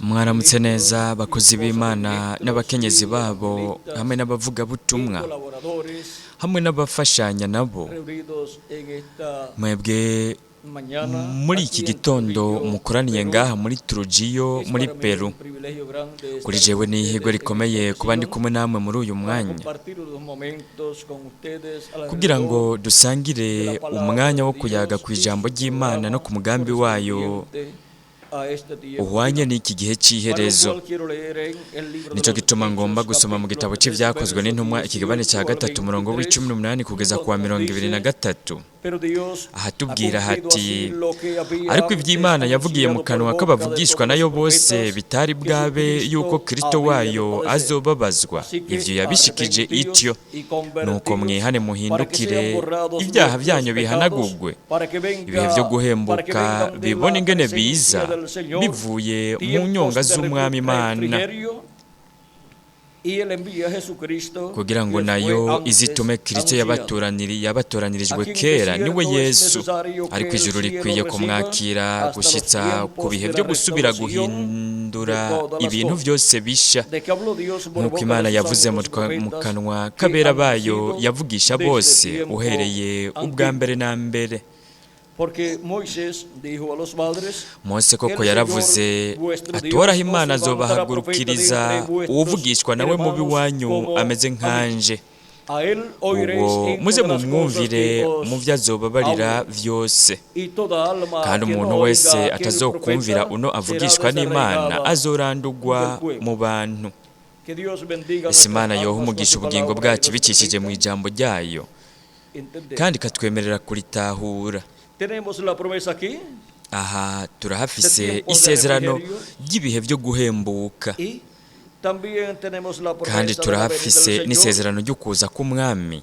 Mwaramutse neza bakozi b'Imana n'abakenyezi babo hamwe n'abavuga butumwa hamwe n'abafashanya nabo. Mwebwe muri iki gitondo mukoraniye ngaha muri Trujillo muri Perú. Kuri jewe ni ihirwe rikomeye kuba ndi kumwe namwe muri uyu mwanya, kugira ngo dusangire umwanya wo kuyaga ku ijambo ry'Imana no ku mugambi wayo uhwanye n'iki gihe cy'iherezo. Nico gituma ngomba gusoma mu gitabo cy'Ibyakozwe n'Intumwa ikigabane cya 3 umurongo w'18 kugeza ku wa 23. Aha tubwira hati, ariko iby'Imana yavugiye mu kanwa k'abavugishwa nayo bose bitari bwabe yuko Kristo wayo azobabazwa, ivyo yabishikije ityo, nuko mwihane muhindukire ibyaha byanyu bihanagurwe, ibihe byo guhembuka bibone ingene biza bivuye mu nyonga z'Umwami Imana, kugira ngo nayo izitume Kristo yabatoranirijwe kera niwe Yesu, ariko ijuru rikwiye kumwakira gushitsa ku bihe byo gusubira guhindura ibintu byose bisha, nk'uko Imana yavuze mu kanwa k'abera bayo yavugisha bose uhereye ubwa mbere na mbere. Mose koko yaravuze atoraho Imana azobahagurukiriza uwuvugishwa nawe mubi wanyu ameze nkanje, ubwo muze mumwumvire mu byo azobabarira vyose, kandi umuntu wese atazokumvira uno avugishwa n'Imana azorandurwa mu bantu. Ese Imana yoha umugisha ubugingo bwacu bicishije mu ijambo ryayo kandi ikatwemerera kuritahura. Aha turahafise isezerano ry'ibihe byo guhembuka, kandi turahafise n'isezerano ryo kuza k'Umwami,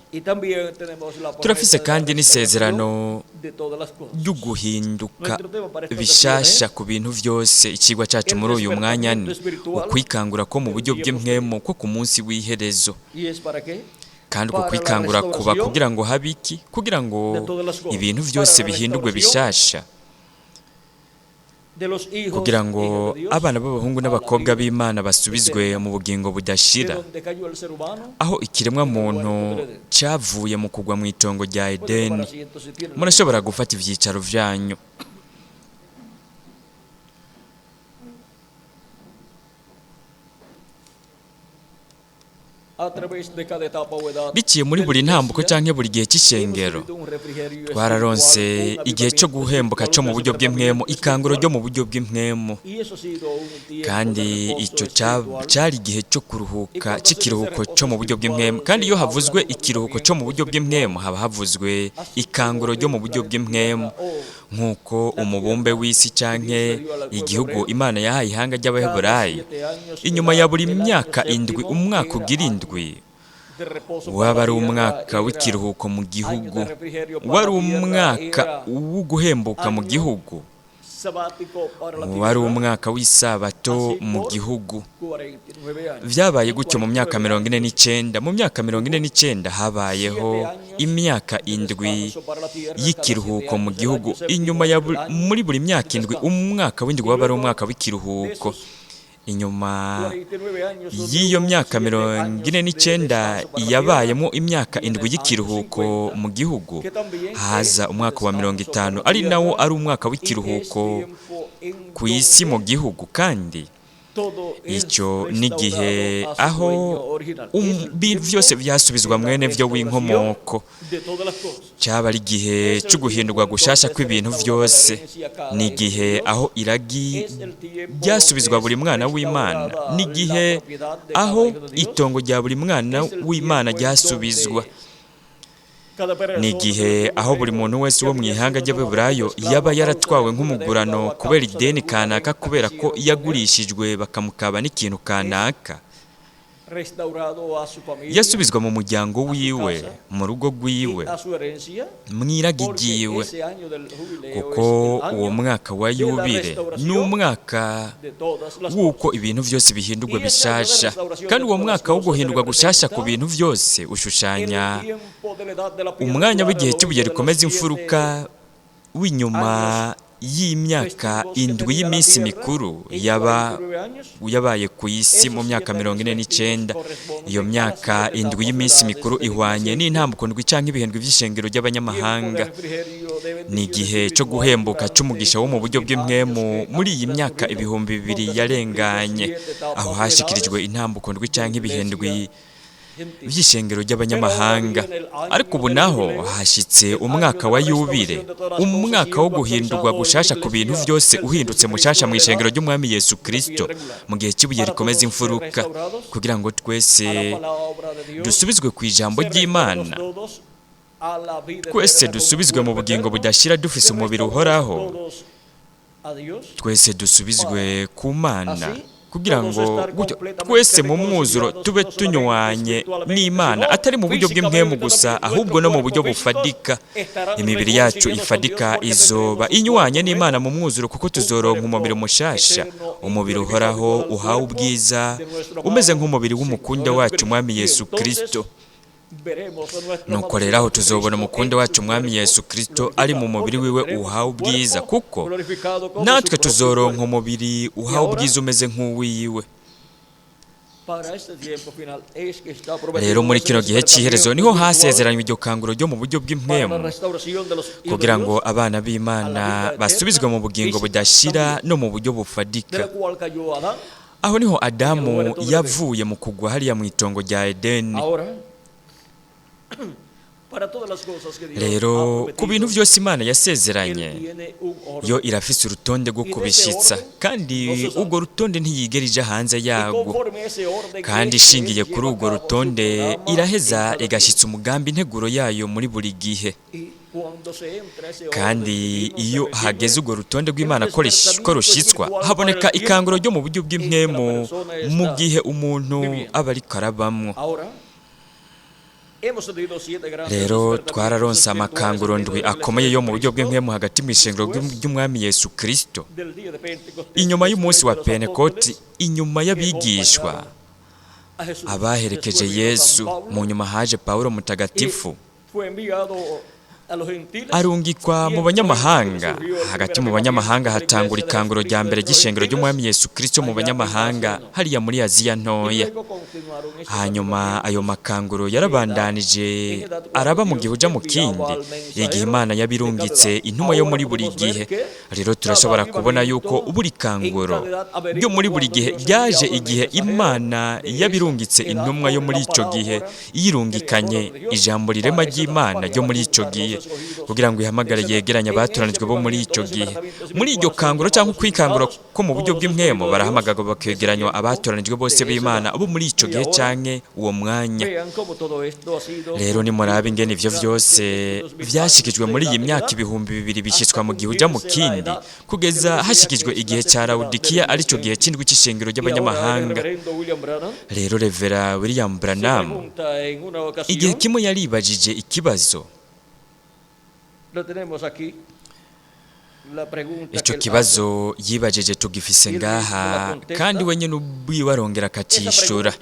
turafise kandi n'isezerano ryo guhinduka bishasha ku bintu byose. Ikigwa cyacu muri uyu mwanya ni ukwikangura ko mu buryo bw'Impwemu ko ku munsi w'iherezo, kandi uko kwikangura kuba kugira ngo habe iki? Kugira ngo ibintu byose bihindurwe bishasha, kugira ngo abana b'abahungu n'abakobwa b'Imana basubizwe mu bugingo budashira, aho ikiremwa muntu cyavuye mu kugwa mu itongo rya Edeni. Murashobora gufata ivyicaro vyanyu. Biciye muri buri ntambuko canke buri gihe cy'Ishengero, twararonse igihe cyo guhembuka cyo mu buryo bw'Impwemu, ikanguro ryo mu buryo bw'Impwemu, kandi icyo cyari igihe cyo kuruhuka cy'ikiruhuko cyo mu buryo bw'Impwemu. Kandi iyo havuzwe ikiruhuko cyo mu buryo bw'Impwemu haba havuzwe ikanguro ryo mu buryo bw'Impwemu, nk'uko umubumbe w'isi canke igihugu Imana yahaye ihanga ry'Abaheburayo inyuma ya buri myaka indwi umwaka ugira indwi waba ari umwaka w'ikiruhuko mu gihugu, wari umwaka wo guhembuka mu gihugu, wari umwaka w'isabato mu gihugu. Vyabaye gutyo mu myaka 49. Mu myaka 49 habayeho imyaka indwi y'ikiruhuko mu gihugu. Inyuma ya muri buri myaka indwi umwaka w'indwi waba ari umwaka w'ikiruhuko. Inyuma y'iyo myaka 49 yabayemo imyaka indwi y'ikiruhuko mu gihugu, haza umwaka wa 50 ari nawo ari umwaka w'ikiruhuko ku isi mu gihugu. Kandi icyo n'igihe aho byose byasubizwa mwene vyo w'inkomoko, cyaba ari igihe cyo guhindurwa gushasha kw'ibintu byose, n'igihe aho iragi byasubizwa buri mwana w'Imana, n'igihe aho itongo rya buri mwana w'Imana ryasubizwa, n'igihe aho buri muntu wese wo mu ihanga ry'Abaheburayo yaba yaratwawe nk'umugurano kubera ideni kanaka, kubera ko yagurishijwe bakamukaba n'ikintu kanaka, yasubizwa mu muryango wiwe, mu rugo rwiwe, mwiragi ryiwe, kuko uwo mwaka wa yubile ni umwaka w'uko ibintu byose bihindurwa bishasha. Kandi uwo mwaka wo guhindurwa gushasha ku bintu byose ushushanya umwanya w'igihe cy'ubuye rikomeza imfuruka w'inyuma y'imyaka indwi y'iminsi mikuru yabaye ku isi mu myaka 49. Iyo myaka indwi y'iminsi mikuru ihwanye n'intambuko ndwi canke ibihendwe vy'ishengero ry'abanyamahanga. Ni igihe cyo guhembuka c'umugisha wo mu buryo bw'impwemu muri iyi myaka 2000 yarenganye, aho hashikirijwe intambuko ndwi canke ibihendwe vy'ishengero ry'abanyamahanga. Ariko ubu naho hashitse umwaka wa yubile, umwaka wo guhindurwa gushasha ku bintu vyose, uhindutse mushasha mu ishengero ry'Umwami Yesu Kristo, mu gihe cy'ibuye rikomeza imfuruka, kugira ngo twese dusubizwe ku ijambo ry'Imana, twese dusubizwe mu bugingo budashira dufise umubiri uhoraho, twese dusubizwe ku Mana, kugira ngo twese mu mwuzuro tube tunywanye n'Imana, atari mu buryo bw'impwemu gusa, ahubwo no mu buryo bufadika. Imibiri yacu ifadika izoba inywanye n'Imana mu mwuzuro, kuko tuzoronka umubiri mushasha, umubiri uhoraho uhawe ubwiza, umeze nk'umubiri w'umukunda wacu Umwami Yesu Kristo. Nuko rero aho tuzobona umukunda wacu Umwami Yesu Kristo ari mu mubiri wiwe uhawe ubwiza, kuko natwe tuzoronka umubiri uhawe ubwiza umeze nk'uwiwe. Rero muri kino gihe cy'iherezo niho hasezeranywe iryo kanguro ryo mu buryo bw'impwemu, kugira ngo abana b'Imana basubizwe mu bugingo budashira no mu buryo bufadika. Aho niho Adamu yavuye mu kugwa hariya mu itongo rya Edeni. Rero ku bintu byose Imana yasezeranye, yo irafise urutonde rwo kubishitsa, kandi urwo rutonde ntiyigera ija hanze yago. Kandi ishingiye kuri urwo rutonde iraheza igashitsa umugambi integuro yayo muri buri gihe. Kandi iyo hageze urwo rutonde rw'Imana ko rushitswa, haboneka ikanguro ryo mu buryo bw'impwemu mu gihe umuntu aba ariko arabamwo. Rero twararonse amakanguro ndwi akomeye yo mu buryo bw'impwemu hagati mu ishengero ry'Umwami Yesu Kristo. Inyuma y'umunsi wa Pentekoti, inyuma y'abigishwa abaherekeje Yesu, mu nyuma haje Paulo mutagatifu, arungikwa mu banyamahanga. Hagati mu banyamahanga hatangura ikanguro rya mbere ry'ishengero ry'Umwami Yesu Kristo mu banyamahanga hariya muri Aziya ntoya. Hanyuma ayo makanguro yarabandanije araba mu gihe uja mu kindi, igihe Imana yabirungitse intumwa yo muri buri gihe. Rero turashobora kubona yuko buri kanguro ryo muri buri gihe ryaje igihe Imana yabirungitse intumwa yo muri ico gihe, yirungikanye ijambo rirema ry'Imana ryo muri ico gihe, kugira ngo ihamagare yegeranye abatoranijwe bo muri ico gihe. Muri iryo kanguro cyangwa ukwikangura ko mu buryo bw'impwemu, barahamagarwa bakegeranywa abatoranijwe bose b'Imana bo muri ico gihe canke uwo mwanya. Rero nimurabe ingene ivyo vyose vyashikijwe muri iyi myaka 2000 bishitswa mu gihe uja mu kindi, kugeza hashikijwe igihe ca Laodikiya, arico gihe c'indwi c'ishengero ry'abanyamahanga. Rero Revera William Branham igihe kimwe yaribajije ikibazo. Ico kibazo yibajije tugifise ngaha, kandi wenye n'ubwiwe arongera akacishura.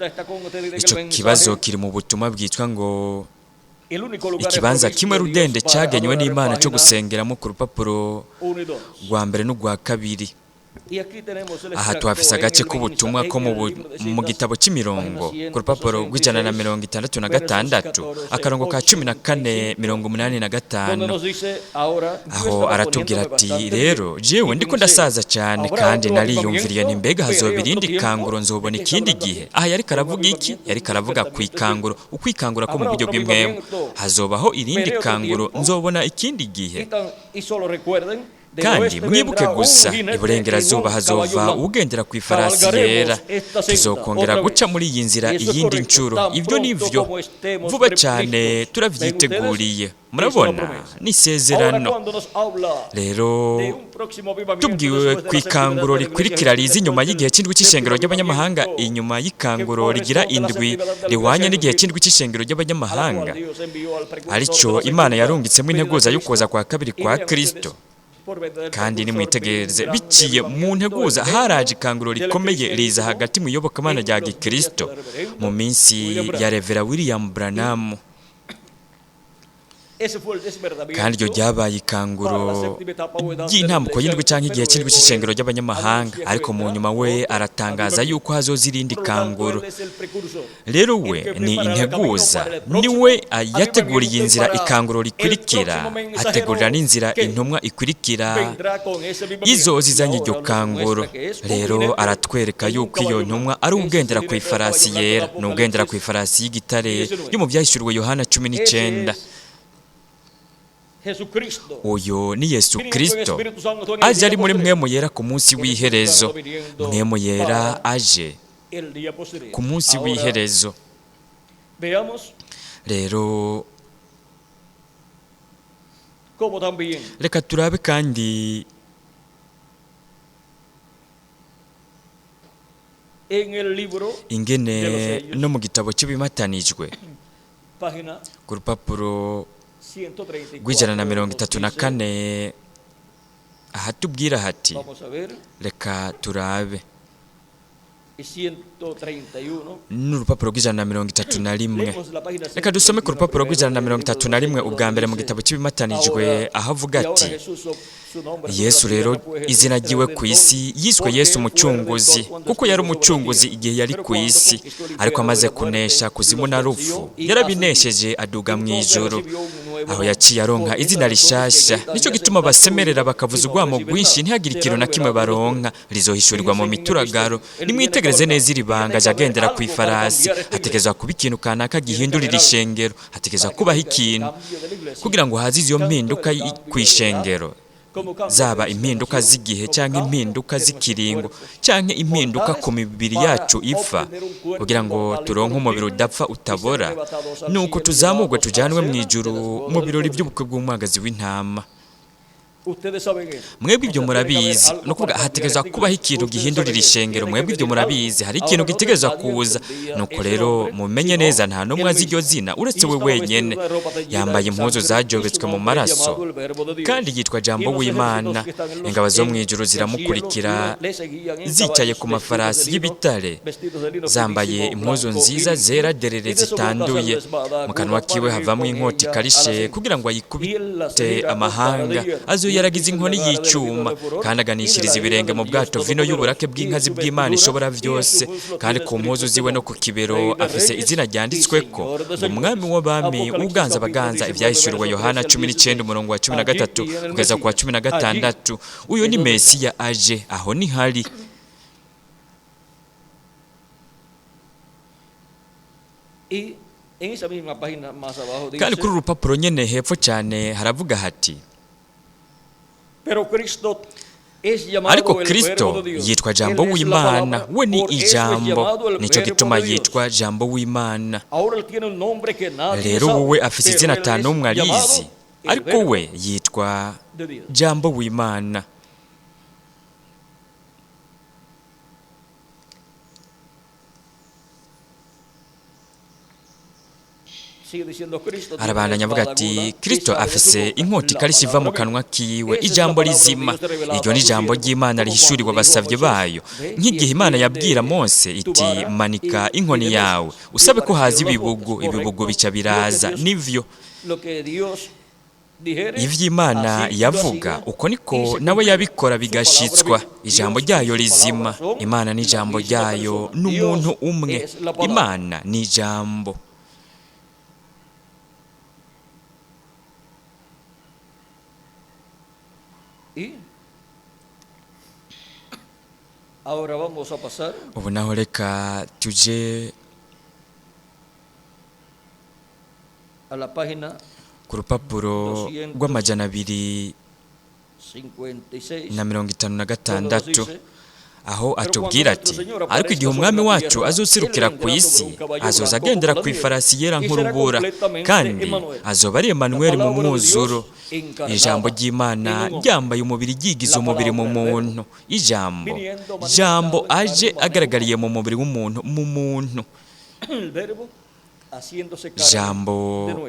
Ico kibazo kiri mu butumwa bwitwa ngo ikibanza kimwe rudende cagenywe n'Imana cyo gusengeramo ku rupapuro rwa mbere n'urwa kabiri. Aha tuhafise agace k'ubutumwa ko mu gitabo c'imirongo ku rupapuro rw'166 akarongo ka 14:85. Aho aratubwira ati, rero jewe ndiko ndasaza cyane, kandi nariyumviriye nti mbega hazoba irindi kanguro, nzobona ikindi gihe. Aha yariko aravuga iki? Yariko aravuga kwikanguro, ukwikangura ko mu buryo bw'impwemu. Hazobaho irindi kanguro, nzobona ikindi gihe. Kandi mwibuke gusa, iburengerazuba hazova ugendera ku ifarasi yera. Tuzokongera guca muri iyi nzira iyindi ncuro. Ibyo nivyo vuba cyane turavyiteguriye. Murabona ni isezerano. Rero tubwiwe kwikanguro rikurikira riza inyuma y'igihe c'indwi c'ishengero ry'abanyamahanga, inyuma y'ikanguro rigira indwi rihwanye n'igihe c'indwi c'ishengero ry'abanyamahanga, arico Imana yarungitsemo integuza y'ukuza kwa kabiri kwa Kristo. Kandi nimwitegereze, biciye mu nteguza haraje ikanguro rikomeye riza hagati mu iyobokamana rya Gikristo mu minsi ya Revera William Branham. kandi iryo ryabaye ikanguro ry'intambuko y'indwi cyangwa igihe cy'indwi cy'ishengero ry'abanyamahanga, ariko mu nyuma we aratangaza yuko hazoza irindi kanguro. Rero we ni integuza, niwe yateguriye inzira ikanguro rikurikira, ategurira n'inzira intumwa ikurikira izo zizanye iryo kanguro. Rero aratwereka yuko iyo ntumwa ari ugendera ku ifarasi yera, ni ugendera ku ifarasi y'igitare yo mu byahishuriwe Yohana 19. Uyo ni Yesu Kristo aje ari muri Mwemu Yera ku munsi w'iherezo. Mwemu Yera aje ku munsi w'iherezo. Rero reka turabe kandi ingene no mu gitabo cy'ibimatanijwe ku rupapuro rw'134 ahatubwira hati, reka turabe n'urupapuro rw'131. Reka dusome ku rupapuro rw'131 ubwa mbere mu gitabo cy'ibimatanijwe aho avuga ati, Yesu rero izina ryiwe ku isi yiswe Yesu umucunguzi, kuko yari umucunguzi igihe yari ku isi, ariko amaze kunesha kuzimu na rupfu yarabinesheje aduga mu ijuru, aho yaciye aronka izina rishasha. Nicyo gituma basemerera bakavuza urwamo rwinshi, ntihagire ikintu na kimwe baronka, rizohishurirwa mu mituragaro. Nimwitegereze neza iri banga, aje agendera ku ifarasi. Hategerezwa kuba ikintu kanaka gihindurira ishengero, hategerezwa kubaho ikintu kugira ngo haze izo mpinduka ku ishengero, zaba impinduka z'igihe cyangwa impinduka z'ikiringo cyangwa impinduka ku mibiri yacu ipfa, kugira ngo turonke umubiri udapfa utabora, nuko tuzamurwe tujyanwe mu ijuru mu birori by'ubukwe bw'umwagazi w'intama. Mwebwe ibyo murabizi, no kuvuga hategerezwa kubaho ikintu gihindurira ishengero. Mwebwe ibyo murabizi, hari ikintu gitegerezwa kuza. Nuko rero mumenye neza, nta n'umwe azi iryo zina uretse we wenyene. Yambaye impuzu zajobetswe mu maraso, kandi yitwa Jambo w'Imana. Ingabo zo mu ijuru ziramukurikira zicaye ku mafarasi y'ibitare, zambaye impuzu nziza zera derere zitanduye. Mu kanwa kiwe havamo inkota ikarishe kugira ngo ayikubite amahanga. Yaragize inkoni y'icyuma, kandi aganishiriza ibirenge mu bwato vino y'uburake bw'inkazi bw'Imana ishobora byose. Kandi ku mpuzu ziwe no ku kibero afise izina ryanditsweko ngo Umwami w'abami uganza abaganza. Ibyahishuriwe Yohana 19:13 kugeza ku wa 16. Uyu ni Mesiya aje, aho ni hari. Kandi kuri urupapuro nyene hepfo cyane haravuga hati, ariko Kristo yitwa Jambo w'Imana, we ni ijambo, nicyo gituma yitwa Jambo w'Imana. Rero wowe afite izina atanu umwe arizi, ariko we yitwa Jambo w'Imana. Arabandanya avuga ati, Kristo afise inkota ikarishye iva mu kanwa kiwe, ijambo rizima. Iryo ni ijambo ry'Imana rihishuriwe abasavye bayo, nk'igihe Imana yabwira Mose iti, manika inkoni yawe usabe ko haza ibibugu bica biraza. Nivyo ivy'Imana yavuga, uko niko nawe yabikora bigashitswa. Ijambo ryayo rizima. Imana n'ijambo ryayo n'umuntu umwe. Imana ni ijambo. Ubu naho reka tuje ku rupapuro rw'256 aho atubwira ati, ariko igihe Umwami wacu azosirukira ku isi, azoza agendera ku ifarasi yera nk'urubura, kandi azoba ari Emanueli mu mwuzuro. Ijambo ry'Imana ryambaye umubiri ryigize umubiri mu muntu. Ijambo aje agaragariye mu mubiri w'umuntu, mu muntu. Jambo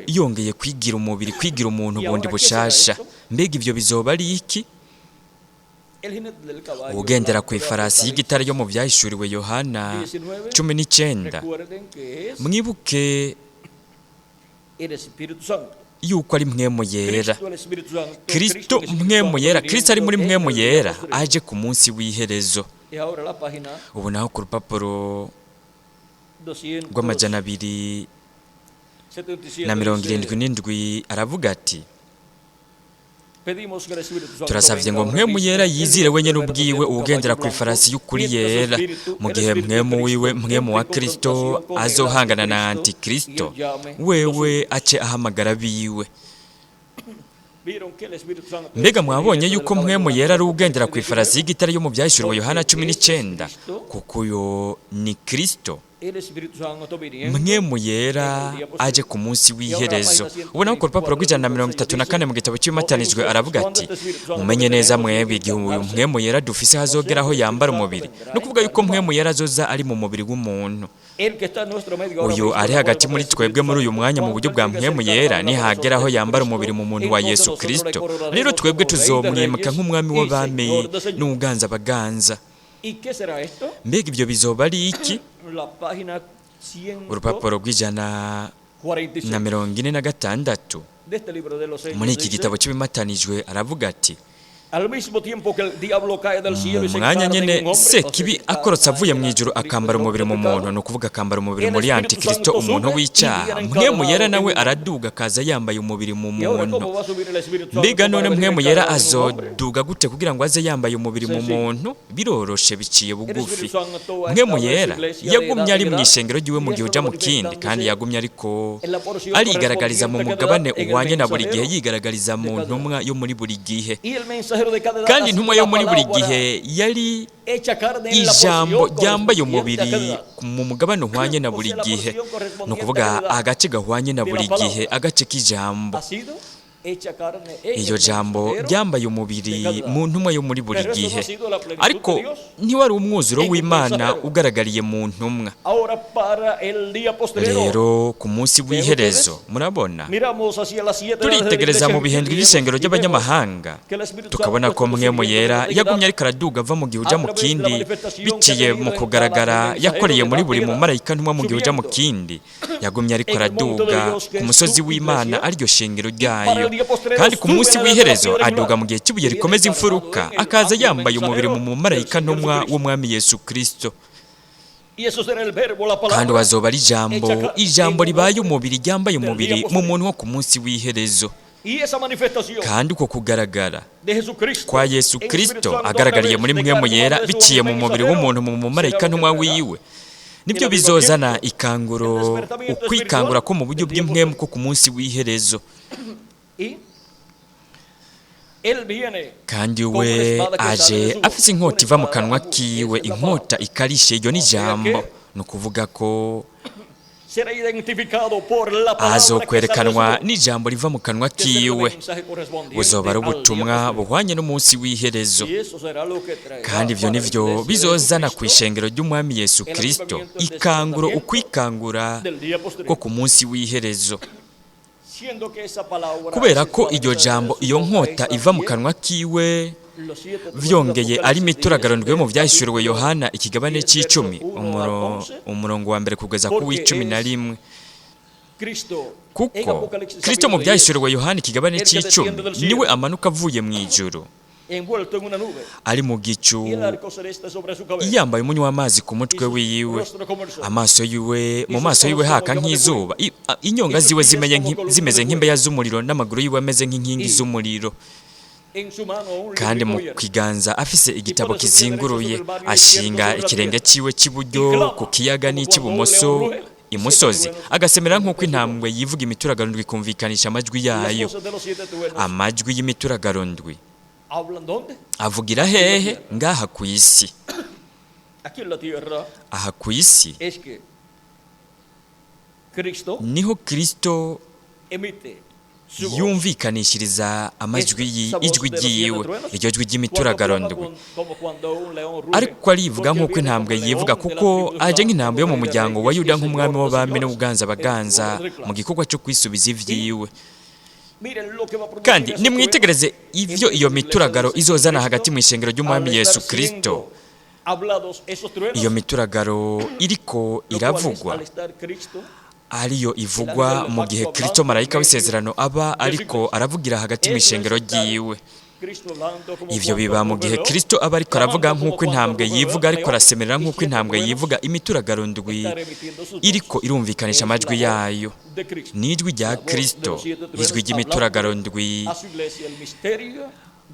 yongeye kwigira umubiri, kwigira umuntu bundi bushasha. Mbega ibyo bizoba ari iki? Ugendera ku ifarasi y'igitare yo mu byahishuriwe Yohana 19. Mwibuke yuko ari mpwemu yera. Kristo mpwemu yera, Kristo ari muri mpwemu yera aje ku munsi w'iherezo. Ubu naho ku rupapuro rw'amajana 277 aravuga ati, turasavye ngo mpwemu yera yizire wenyene ubwiwe ugendera ku ifarasi y'ukuri yera, mu gihe mpwemu wiwe, mpwemu wa Kristo azohangana na antikristo, wewe ace ahamagara biwe. Mbega mwabonye yuko mpwemu yera ari ugendera ku ifarasi y'igitare yo mu byahishuriwe Yohana 19, kuko uyo ni Kristo. Mpwemu yera aje ku munsi w'iherezo. Ubona ko urupapuro rw'134 mu gitabo cy'imatanijwe aravuga ati, mumenye neza mwebwe igihe uyu mpwemu yera dufise hazogeraho yambara umubiri. No kuvuga yuko mpwemu yera azoza ari mu mubiri w'umuntu. Uyu ari hagati muri twebwe muri uyu mwanya mu buryo bwa mpwemu yera nihageraho yambara umubiri mu muntu wa Yesu Kristo. Rero twebwe tuzomwimuka nk'umwami w'abami n'uganza baganza. Mbega ibyo bizoba ari iki? Urupapuro rw'146 muri iki gitabo cy'ibimatanijwe aravuga ati, mu mwanya nyene Sekibi akorotse avuye mu ijuru akambara umubiri mu muntu, no kuvuga akambara umubiri muri antikristo, umuntu w'icyaha. Mpwemu yera nawe araduga akaza yambaye umubiri mu muntu. Mbega none mpwemu yera azoduga gute kugira ngo aze yambaye umubiri mu muntu? Biroroshe, biciye bugufi. Mpwemu yera yagumye ari mu ishengero ry'iwe mu gihe uja mu kindi, kandi yagumye ariko arigaragariza mu mugabane uhwanye na buri gihe, yigaragariza mu ntumwa yo muri buri gihe. Kandi intumwa yo muri buri gihe yari ijambo ryambaye umubiri mu mugabane uhwanye na buri gihe, ni ukuvuga agace gahwanye na buri gihe, agace k'ijambo. Iyo jambo ryambaye umubiri mu ntumwa yo muri buri gihe, ariko ntiwari umwuzuro w'Imana ugaragariye mu ntumwa. Rero ku munsi w'iherezo, murabona, turitegereza mu bihendwe by'ishengero ry'abanyamahanga, tukabona ko mpwemu yera yagumye ariko araduga ava mu gihe uja mu kindi, biciye mu kugaragara yakoreye muri buri mumarayika ntumwa mu gihe uja mu kindi. Yagumye ariko araduga ku musozi w'Imana, ariryo shengero ryayo. Kandi ku munsi w'iherezo aduga mu gihe cy'ibuye rikomeza imfuruka, akaza yambaye umubiri mu mumarayika ntumwa w'Umwami Yesu Kristo. Kandi wazoba ari ijambo ribaye umubiri, ryambaye umubiri mu muntu wo ku munsi w'iherezo. Kandi uko kugaragara kwa Yesu Kristo agaragariye muri mpwemu yera biciye mu mubiri w'umuntu mu mumarayika ntumwa wiwe, nibyo bizozana ikanguro, ukwikangura ko mu buryo bw'impwemu ko ku munsi w'iherezo. Kandi we aje afise inkota iva mu kanwa kiwe, inkota ikarishe. Iyo ni ijambo, ni ukuvuga ko azokwerekanwa n'ijambo riva mu kanwa kiwe. Buzoba ari ubutumwa buhwanye n'umunsi w'iherezo, kandi ibyo nivyo bizozana ku ishengero ry'Umwami Yesu Kristo ikanguro, ukwikangura ko ku munsi w'iherezo. Kubera ko iryo jambo, iyo nkota iva mu kanwa kiwe, vyongeye ari imituragaro ndwe mu byahishuriwe Yohana ikigabane c'10 umurongo wa mbere kugeza ku w'11. Kuko Kristo mu byahishuriwe Yohana ikigabane c'10 niwe amanuka avuye mu ijuru, ari mu gicu, yambaye umunywa w'amazi ku mutwe wiwe, mu maso yiwe haka nk'izuba, inyonga ziwe zimeze nk'imbeya z'umuriro, n'amaguru yiwe ameze nk'inkingi z'umuriro. Kandi mu kiganza afise igitabo kizinguruye, ashinga ikirenge ciwe cy'iburyo ku kiyaga n'icy'ibumoso imusozi, agasemera nk'uko intambwe yivuga imituragaro ndwi kumvikanisha amajwi yayo. Amajwi y'imituragaro ndwi avugira hehe? Ngaha ku isi. Aha ku isi niho Kristo yumvikanishiriza amajwi y'ijwi ryiwe, iryo jwi ry'imituragaro ndwi. Ariko arivuga nk'uko intambwe yivuga, kuko aje nk'intambwe yo mu muryango wa Yuda, nk'umwami w'abami n'uganza baganza mu gikorwa cyo kwisubiza ivyiwe. Kandi nimwitegereze ivyo iyo mituragaro izozana hagati mu ishengero ry'Umwami Yesu Kristo. Iyo mituragaro iriko iravugwa, ariyo ivugwa mu gihe Kristo marayika w'isezerano aba ariko aravugira hagati mu ishengero ryiwe. Ivyo biba mu gihe Kristo aba ariko aravuga nk'uko intambwe yivuga, ariko arasemerera nk'uko intambwe yivuga. Imituragaro ndwi iriko irumvikanisha amajwi yayo n'ijwi rya Kristo, ijwi ry'imituragaro ndwi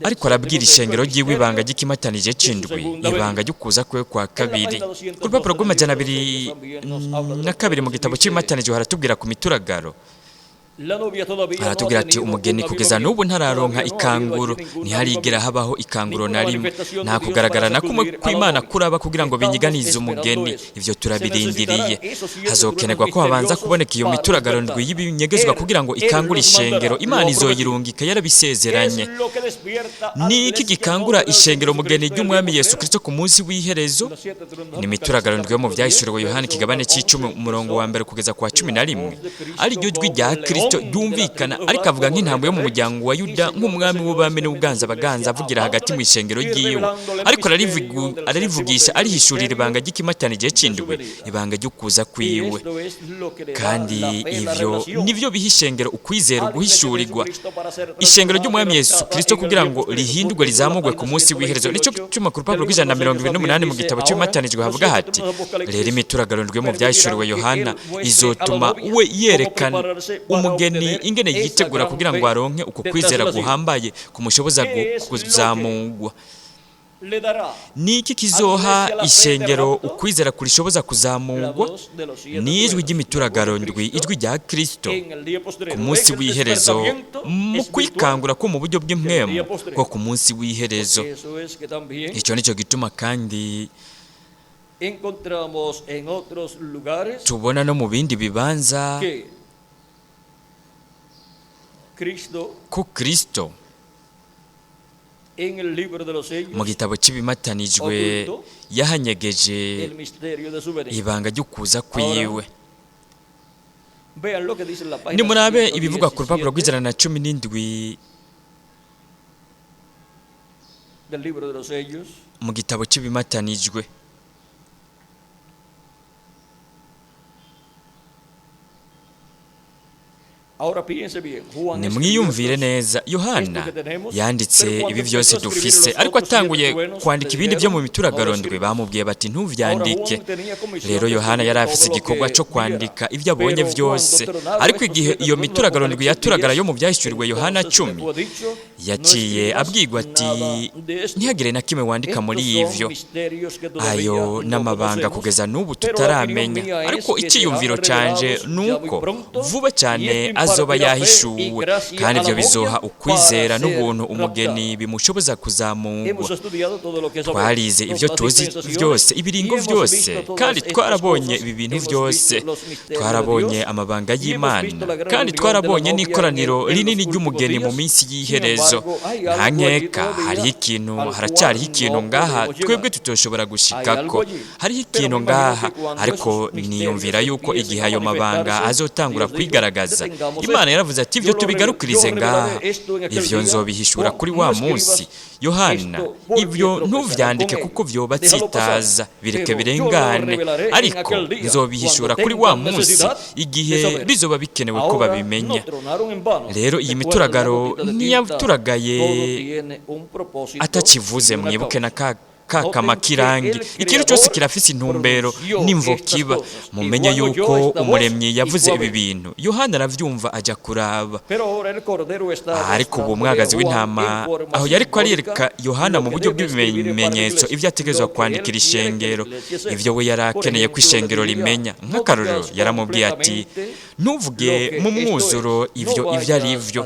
ariko arabwira ishengero ryiwe ibanga ry'ikimatanije c'indwi, ibanga ry'ukuza kwe kwa kabiri. Ku rupapuro rw'amajana 202 mu gitabo cy'ibimatanije haratubwira ku mituragaro, haratubwira ati umugeni kugeza n'ubu ntararonka ikanguro, ntiharigera habaho ikanguro na rimwe. Nta kugaragara na kumwe kw'Imana kuraba kugira ngo binyiganize umugeni. Ivyo turabirindiriye. Hazokenerwa ko habanza kuboneka iyo mituragaro ndwi y'ibinyegezwa kugira ngo ikangure ishengero. Imana izoyirungika, yarabisezeranye. Ni iki gikangura ishengero mugeni ry'Umwami Yesu Kristo ku munsi w'iherezo? Ni mituragaro ndwi yo mu vyahishuriwe Yohana ikigabane c'10 umurongo wa mbere kugeza kwa 11. Ari ryo jwi rya Kristo ryumvikana, ariko avuga nk'intambwe yo mu muryango wa Yuda, nk'umwami w'ubami n'ubuganza baganza, avugira hagati mu ishengero ryiwe. Ariko ararivugisha, arihishurira ibanga ry'ikimatanije c'indwi, ibanga ry'ukuza kwiwe. Kandi ivyo nivyo biha ishengero ukwizera, uguhishurirwa. Ishengero ry'Umwami Yesu Kristo kugira ngo rihindurwe, rizamurwe ku munsi w'iherezo. Nico cyuma ku rupapuro rw'128 mu gitabo cy'ibimatanijwe havuga hati: rero imituragaro ndwi yo mu vyahishuriwe Yohana izotuma we yerekana umugeni ingene yitegura kugira ngo aronke uko kwizera guhambaye kumushoboza kuzamugwa. Niki kizoha ishengero ukwizera kurishoboza kuzamugwa? Ni ijwi ry'imituragaro ndwi, ijwi rya Kristo ku munsi w'iherezo, mu kwikangura ko mu buryo bw'Impwemu ko ku munsi w'iherezo. Ico nico gituma kandi tubona no mu bindi bibanza ko Kristo mu gitabo cy'ibimatanijwe yahanyegeje ibanga ry'ukuza kwiwe. Nimurabe ibivugwa ku rupapuro rw'117 mu gitabo cy'ibimatanijwe. Nimwiyumvire neza, Yohana yanditse ibi byose dufise, ariko atanguye kwandika ibindi byo mu mituragaro ndwi bamubwiye bati ntuvyandike. Rero Yohana yari afise igikorwa cyo kwandika ibyo abonye byose, ariko igihe iyo mituragaro ndwi yaturagara yo mu vyahishuriwe Yohana 10, yaciye abwirwa ati ntihagire na kimwe wandika muri ivyo. Ayo n'amabanga kugeza n'ubu tutaramenya, ariko icyiyumviro canje nuko vuba cyane azoba yahishuwe, kandi ibyo bizoha ukwizera n'ubuntu umugeni bimushoboza kuzamugwa. Twarize ibyo tuzi byose, ibiringo byose, kandi twarabonye ibi bintu byose. Twarabonye amabanga y'Imana, kandi twarabonye n'ikoraniro rinini ry'umugeni mu minsi y'iherezo. Nta nkeka, haracyariho ikintu ngaha twebwe tutoshobora gushikako. Hariho ikintu ngaha, ariko niyumvira yuko igihe ayo mabanga azotangura kwigaragaza, Imana yaravuze ati ivyo tubigarukirize ngaha, ivyo nzobihishura kuri wa munsi. Yohana, ivyo ntuvyandike kuko vyobatsitaza, bireke birengane, ariko nzobihishura kuri wa munsi igihe bizoba bikenewe ko babimenya. Rero iyi mituragaro ntiyaturagaye atakivuze. Mwibuke na kakama kirangi, ikintu cyose kirafise intumbero n'imvo kiba. Mumenye yuko umuremyi yavuze ibi bintu. Yohana aravyumva aja kuraba, ariko ubu umwagazi w'intama aho yariko arereka Yohana mu buryo bw'ibimenyetso ivyo ategerezwa kwandikira ishengero, ivyo we yarakeneye ko ishengero rimenya. Nk'akarorero yaramubwiye ati ntuvuge mu mwuzuro ivyo ari ivyo,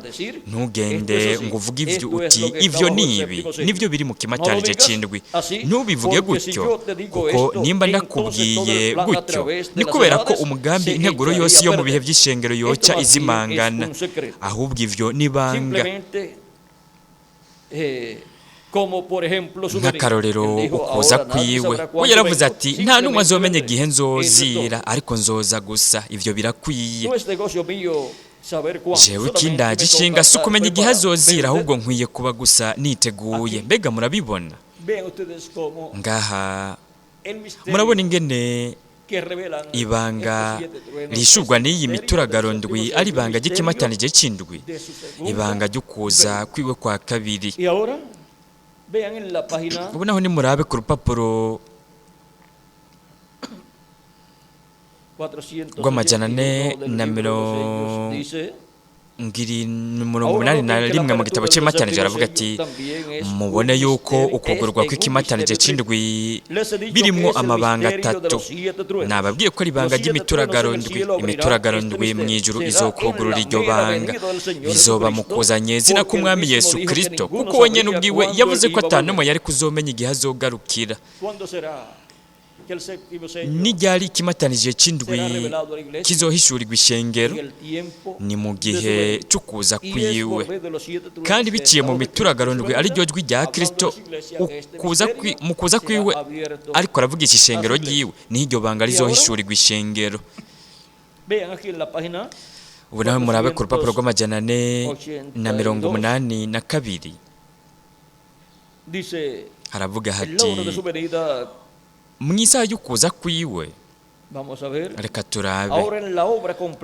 ntugende ngo uvuge ivyo uti ivyo nibi nivyo biri mu kimatanije c'indwi. Ntubivuge gutyo, kuko nimba ndakubwiye gutyo ni kubera ko umugambi integuro yose yo mu bihe by'ishengero yoca izimangana, ahubwo ivyo nibanga. Nk'akarorero ukuza kwiwe, we yaravuze ati nta n'umwe azomenya igihe nzozira, ariko nzoza gusa. Ivyo birakwiye. Jewe kindaje ishinga si ukumenya igihe azozira, ahubwo nkwiye kuba gusa niteguye. Mbega murabibona ngaha, murabona ingene ibanga rishurwa n'iyi mituragaro ndwi ari ibanga ry'ikimatanije c'indwi, ibanga ryo kuza kwiwe kwa kabiri. Ubu naho nimurabe ku rupapuro rw'amajana ane na mirongo umunani na rimwe mu gitabo cy'imatanije aravuga ati mubone yuko ukugurwa kw'ikimatanije c'indwi birimo amabanga atatu. Nababwiye ko ari ibanga ry'imituragaro ndwi. Imituragaro ndwi mu ijuru izokugurura iryo banga, bizoba mu kuzanye izina k'Umwami Yesu Kristo, kuko we nyene ubwiwe yavuze ko atanumwe yari kuzomenya igihe azogarukira. N'iryari ikimatanije c'indwi kizohishurirwa ishengero ni mu gihe cyo kuza kwiwe, kandi biciye mu mituragaro ndwi ari ryo jwi rya Kristo mu kuza kwiwe, ariko aravugisha ishengero ryiwe, ni iryo banga rizohishurirwa ishengero. Ubu nawe murabe ku rupapuro rw'amajana ane na mirongo umunani na kabiri haravuga hati mw'isaha y'ukuza kwiwe. Reka turabe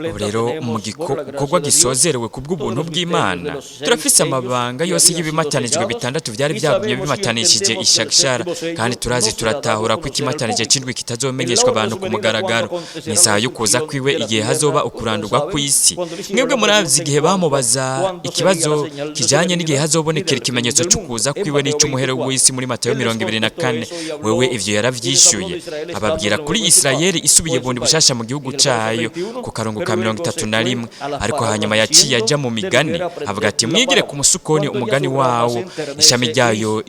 ubu rero mu gikorwa gisozerewe ku bw'ubuntu bw'Imana turafise amabanga yose y'ibimatanijwe bitandatu byari byagumye bimatanishije ishagashara, kandi turazi turatahura ko ikimatanije c'indwi kitazomenyeshwa abantu ku mugaragaro. Ni isaha y'ukuza kwiwe igihe hazoba ukurandurwa kw'isi. Mwebwe murazi igihe bamubaza ikibazo kijanye n'igihe hazobonekera ikimenyetso c'ukuza kwiwe n'ic'umuhero w'isi muri Matayo 24, wewe ivyo yaravyishuye ababwira kuri Isirayeli isubiye bundi bushasha mu gihugu cayo ku karongo ka 31, ariko hanyuma yaciye aja mu migani avuga ati mwigire ku musukoni umugani wawo, ishami ryawo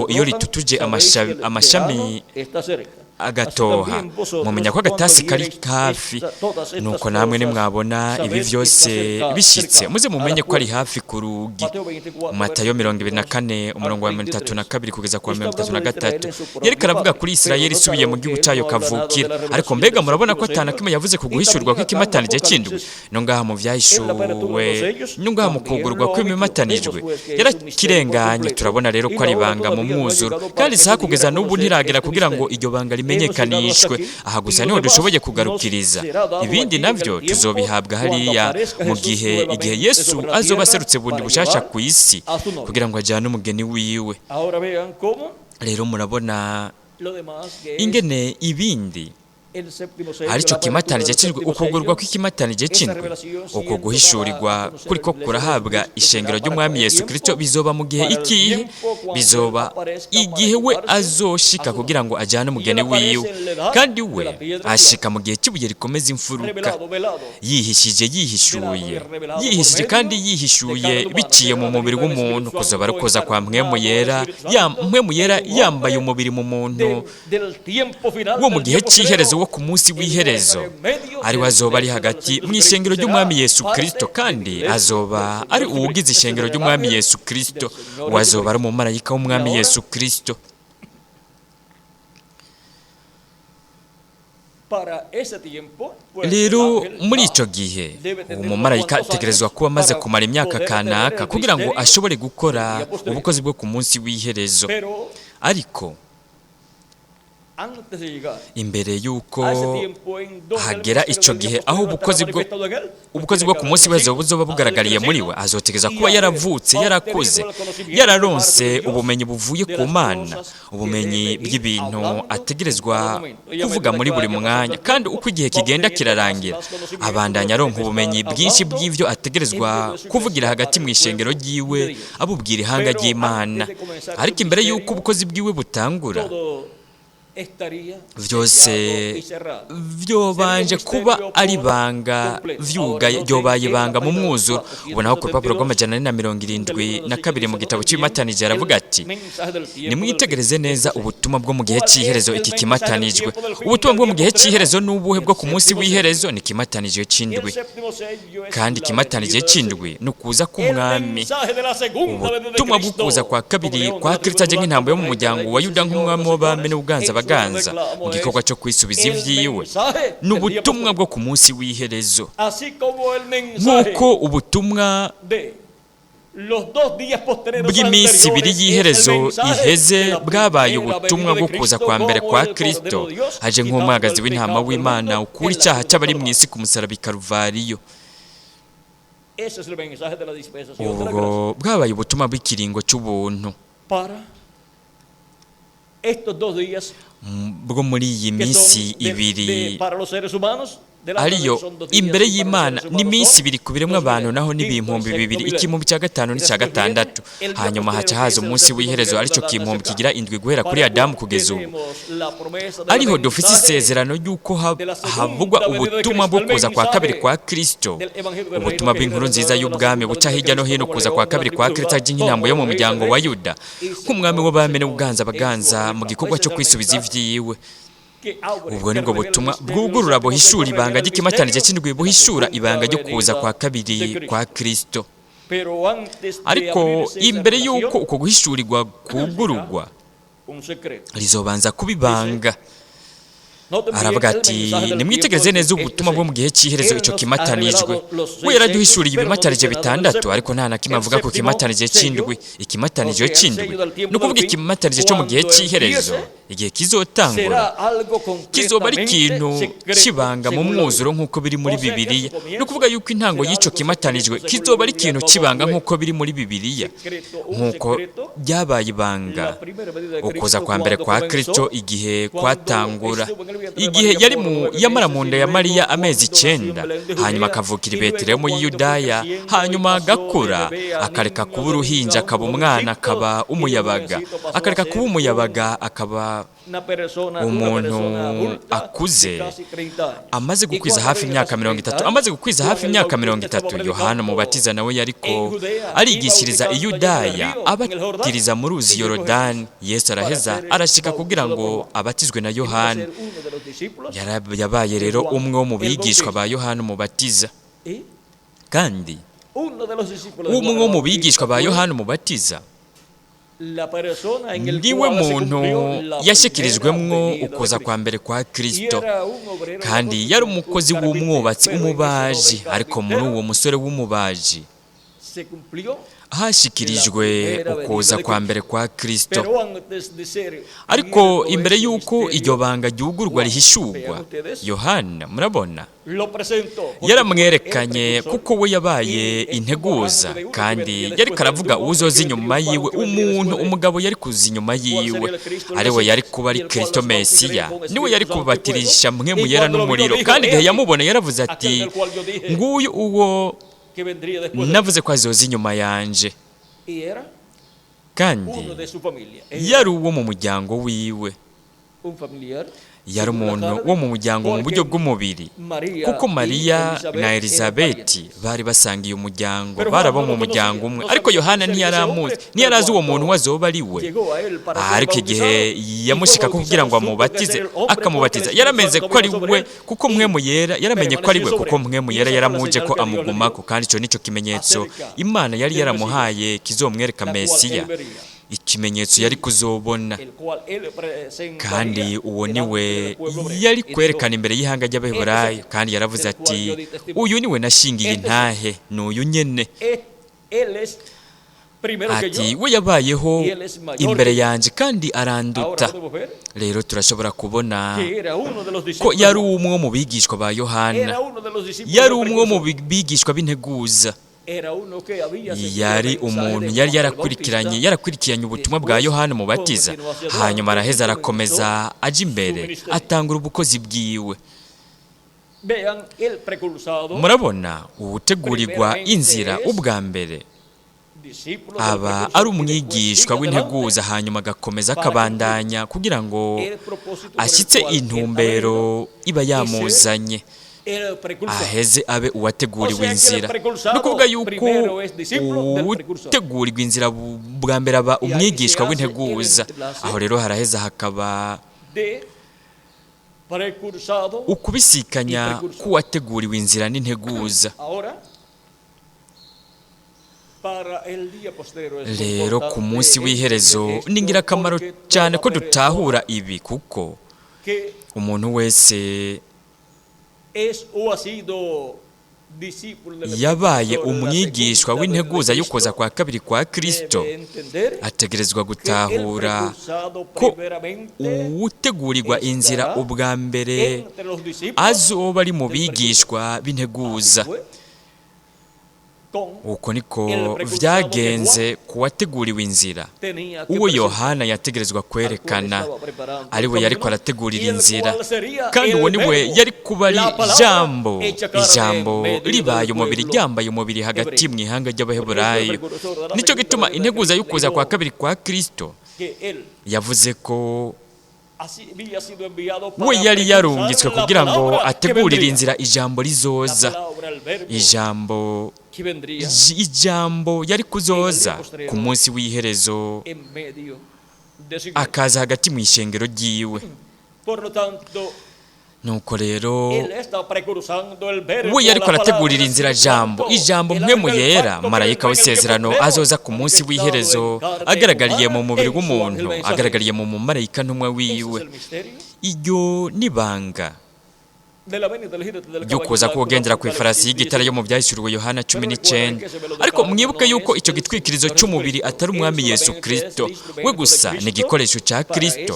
iyo ritutuje amashami agatoha, mumenya ko agatasi kari hafi. Nuko namwe nimwabona ibi vyose bishitse muze mumenye ko ari hafi ku rugi. Matayo 24 umurongo wa 32 kugeza ku 33 yereka aravuga kuri Isirayeli isubiye mu gihugu cayo kavukira, ariko mbega murabona ko atanakimwe yavuze ku guhishurwa kw'ikimatanije c'indwi. No ngaha mu vyahishuwe, no ngaha mu kugurwa kw'imimatanijwe yarakirenganye. Turabona rero ko ari banga mu mwuzuro, kandi isaha kugeza n'ubu ntiragera kugira ngo iryo banga menyekanishwe. Aha gusa niho dushoboye kugarukiriza, ibindi navyo tuzobihabwa hariya mu gihe Yesu azoba aserutse bundi bushasha ku isi kugira ngo ajyane umugeni wiwe. Rero murabona ingene ibindi arico kimatanije c'indwi, ukugurwa kw'ikimatanije c'indwi, uko guhishurirwa kuriko kurahabwa ishengero ry'Umwami Yesu Kristo bizoba mu gihe ikihe? Bizoba igihe we azoshika kugira ngo ajyane umugeni wiwe, kandi we ashika mu gihe cy'ibuye rikomeza imfuruka, yihishije kandi yihishuye biciye mu mubiri w'umuntu. Kuzoba rukoza kwa Mpwemu Yera yambaye umubiri mu muntu wo mu gihe cy'iherezo ku munsi w'iherezo, ari wazoba ari hagati mu ishengero ry'Umwami Yesu Kristo, kandi azoba ari uwugize ishengero ry'Umwami Yesu Kristo, wazoba ari umumarayika w'Umwami Yesu Kristo. Rero muri ico gihe umumarayika ategerezwa kuba amaze kumara imyaka kanaka kugira ngo ashobore gukora ubukozi bwo ku munsi w'iherezo. Ariko imbere yuko hagera ico gihe aho ubukozi bwo ku munsi w'ejo buzoba bugaragariye muri we, azotegeza kuba yaravutse, yarakoze, yararonse ubumenyi buvuye ku Mana, ubumenyi bw'ibintu ategerezwa kuvuga muri buri mwanya, kandi uko igihe kigenda kirarangira abandanya aronka ubumenyi bwinshi bw'ivyo ategerezwa kuvugira hagati mu ishengero ryiwe abubwira ihanga ry'Imana. Ariko imbere yuko ubukozi bwiwe butangura, vyose vyobanje kuba ari banga vyugaye, ryobaye banga mu mwuzuro. Ubonaho ku rupapuro rw'amajana 472 mu gitabo cy'imatanije aravuga ati nimwitegereze neza ubutumwa bwo mu gihe cy'iherezo. Iki kimatanijwe, ubutumwa bwo mu gihe cy'iherezo n'ubuhe bwo ku munsi w'iherezo? Ni kimatanije c'indwi, kandi kimatanije c'indwi nukuza k'Umwami. Ubutumwa bwo kuza kwa kabiri kwa Kristo aje nk'intambo yo mu muryango wa Yuda nk'umwami w'abami n'ubuganza mu gikorwa cyo kwisubiza ivyiwe, n'ubutumwa bwo ku munsi w'iherezo. Nk'uko ubutumwa bw'iminsi ibiri y'iherezo iheze bwabaye ubutumwa bwo kuza kwa mbere kwa Kristo aje nk'umwagazi w'intama w'Imana ukura icyaha cy'abari mu isi ku musaraba i Karuvariyo. Ubwo bwabaye ubutumwa bw'ikiringo cy'ubuntu bwo muri iyi minsi ibiri ariyo imbere y'Imana ni minsi ibiri ku biremwa abantu, naho n'ibihumbi bibiri, ikihumbi cya gatanu n'icya gatandatu. Hanyuma haca haza umunsi w'iherezo aricyo kihumbi kigira indwi guhera kuri Adamu kugeza ubu. Ariho dufite isezerano y'uko havugwa ubutumwa bwo kuza kwa kabiri kwa Kristo, ubutumwa bw'inkuru nziza y'ubwami buca hirya no hino kuza kwa kabiri kwa Kristo ajya nk'intambo yo mu muryango wa Yuda, nk'umwami w'abami n'ubuganza baganza mu gikorwa cyo kwisubiza ivyiwe. Ubwo nibwo butumwa bwugurura buhishura ibanga ry'ikimatanije cy'indwi, buhishura ibanga ryo kuza kwa kabiri kwa Kristo. Ariko imbere y'uko uko guhishurirwa kugururwa rizobanza kubibanga. Aravuga ati nimwitegereze neza ubutumwa bwo mu gihe cy'iherezo icyo kimatanijwe. We yaraduhishuriye ibimatanije bitandatu, ariko nta na kimwe avuga ku kimatanije cy'indwi. Ikimatanije cy'indwi ni ukuvuga ikimatanije cyo mu gihe cy'iherezo, igihe kizotangura kizoba ari ikintu kibanga mu mwuzuro nk'uko biri muri Bibiliya. Ni ukuvuga yuko intango y'icyo kimatanijwe kizoba ari ikintu kibanga nk'uko biri muri Bibiliya, nk'uko byabaye ibanga ukuza kwa mbere kwa Kristo igihe kwatangura, igihe yamara mu nda ya Mariya amezi 9, hanyuma akavukira i Betelehemu y'i Yudaya, hanyuma agakura akareka kuba uruhinja akaba umwana, akaba umuyabaga, akareka kuba umuyabaga akaba umuntu akuze, amaze gukwiza hafi imyaka 30. Amaze gukwiza hafi imyaka 30, Yohana Umubatiza nawe yariko arigishiriza i Yudaya, abatiriza mu ruzi Yorodani. Yesu araheza arashika kugira ngo abatizwe na Yohana. Yabaye rero umwe wo mu bigishwa ba Yohana Umubatiza, kandi umwe wo mu bigishwa ba Yohana Umubatiza niwe muntu yashyikirijwemwo ukuza kwa mbere kwa Kristo, kandi yari umukozi w'umwubatsi, umubaji. Ariko muri uwo musore w'umubaji hashikirijwe ukuza kwa mbere kwa Kristo. Ariko imbere y'uko iryo banga ryugurwa rihishurwa, Yohana murabona yaramwerekanye, kuko we yabaye integuza, kandi yari karavuga uzoza inyuma yiwe, umugabo yari kuza inyuma yiwe, ariwe yari kuba ari Kristo Mesiya, niwe yari kubatirisha Mpwemu Yera n'umuriro. Kandi igihe yamubona yaravuze ati nguyu uwo navuze ko azoza inyuma yanje, kandi yari uwo mu muryango wiwe, yari umuntu wo mu muryango mu buryo bw'umubiri, kuko Mariya na Elizabeti bari basangiye umuryango, baraba mu muryango umwe. Ariko Yohana ntiyarazi uwo muntu wazoba ari we. Ariko igihe yamushika kugira ngo amubatize, akamubatiza, yarameze ko ari we, kuko Mpwemu Yera yaramenye ko ari we, kuko Mpwemu Yera yaramuje ko amugumako. Kandi icyo nicyo kimenyetso Imana yari yaramuhaye kizomwereka Mesiya, ikimenyetso yari kuzobona. Kandi uwo niwe yari kwerekana imbere y'ihanga ry'Abaheburayo, kandi yaravuze ati uyu niwe nashingiye intahe, n'uyu nyene. Ati we yabayeho imbere yanjye kandi aranduta. Rero turashobora kubona ko yari umwe mu bigishwa ba Yohana, yari umwe mu bigishwa b'integuza, yari umuntu yari yarakurikiranye ubutumwa bwa Yohana Umubatiza. Hanyuma araheza arakomeza aje imbere, atangura ubukozi bwiwe. Murabona ubutegurirwa inzira ubwa mbere aba ari umwigishwa w'integuza, hanyuma agakomeza akabandanya kugira ngo ashyitse intumbero iba yamuzanye, aheze abe uwateguriwe inzira. No kuvuga yuko utegurirwa inzira bwa mbere aba umwigishwa w'integuza. Aho rero haraheza hakaba ukubisikanya k'uwateguriwe inzira n'integuza. Rero ku munsi w'iherezo ni ingirakamaro cyane ko dutahura ibi, kuko umuntu wese yabaye umwigishwa w'integuza y'ukuza kwa kabiri kwa Kristo, ategerezwa gutahura ko uwutegurirwa inzira ubwa mbere azoba ari mu bigishwa b'integuza. Uko niko vyagenze kuwateguriwe inzira. Uwo Yohana yategerezwa kwerekana ari we yariko arategurira inzira, kandi uwo ni we yari kuba ari ijambo ribaye umubiri, ryambaye umubiri hagati mu ihanga ry'Abaheburayo. Nico gituma integuza y'ukuza kwa kabiri kwa Kristo yavuze ko we yari yarungitswe kugira ngo ategurire inzira ijambo rizoza, ijambo yari kuzoza ku munsi w'iherezo, akaza hagati mu ishengero ryiwe. Nuko rero we yariko arategurira inzira ijambo mpwemu yera, marayika w'isezerano azoza ku munsi w'iherezo agaragariye mu mubiri w'umuntu, agaragariye mu mumarayika ntumwa wiwe. Iryo nibanga ryo kuza kugendera ku ifarasi y'igitare yo mu byahishuriwe Yohana 19. Ariko mwibuke yuko icyo gitwikirizo cy'umubiri atari umwami Yesu Kristo we gusa, ni igikoresho cya Kristo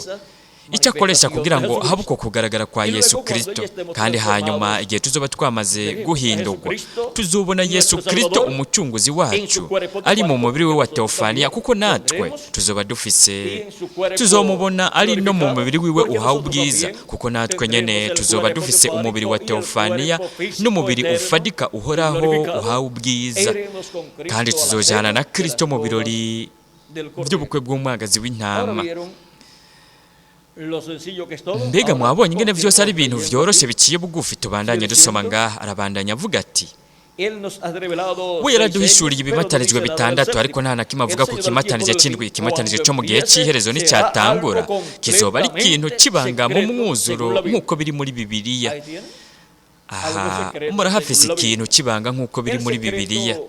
icyo akoresha kugira ngo habe uko kugaragara kwa Yesu Kristo. Kandi hanyuma igihe tuzoba twamaze guhindurwa, tuzobona Yesu Kristo umucunguzi wacu ari mu mubiri we wa teofaniya, kuko natwe tuzoba tuzomubona ari no mu mubiri wiwe uhawe ubwiza, kuko natwe nyene tuzoba dufise umubiri wa teofaniya n'umubiri ufadika uhoraho uhawe ubwiza. Kandi tuzojana na Kristo mu birori by'ubukwe bw'umwagazi w'intama. Mbega mwabonye ingene vyose ari ibintu vyoroshe biciye bugufi. Tubandanye dusoma ngaha, arabandanya avuga ati we yaraduhishuriye ibimatanijwe bitandatu, ariko nta na kimwe avuga ku kimatanije c'indwi. Ikimatanije co mu gihe c'iherezo n'icyatangura kizoba ari ikintu kibanga mu mwuzuro nk'uko biri muri Bibiliya. Aha murahafise ikintu kibanga nk'uko biri muri Bibiliya.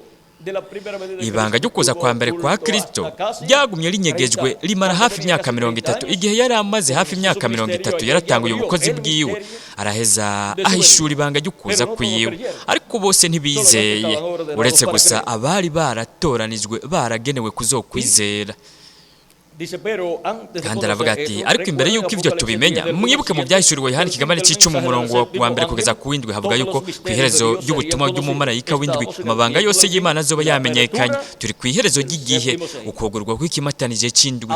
Ibanga ryo kuza kwa mbere kwa Kristo ryagumye rinyegejwe rimara hafi imyaka 30. Igihe yari amaze hafi imyaka 30 yaratanguye ubukozi bwiwe, araheza ahishura ibanga ryo kuza kwiwe. Ariko bose ntibizeye, uretse gusa abari baratoranijwe baragenewe kuzokwizera. Kandi aravuga ati ariko imbere yuko ivyo tubimenya, mwibuke mu byahishuriwe Yohana ikigabane c'icumi umurongo wa mbere kugeza ku w'indwi, havuga yuko kw'iherezo ry'ubutumwa ry'umumarayika w'indwi amabanga yose y'Imana azoba yamenyekanye. Turi kw'iherezo ry'igihe, ukugurwa kw'ikimatanije c'indwi.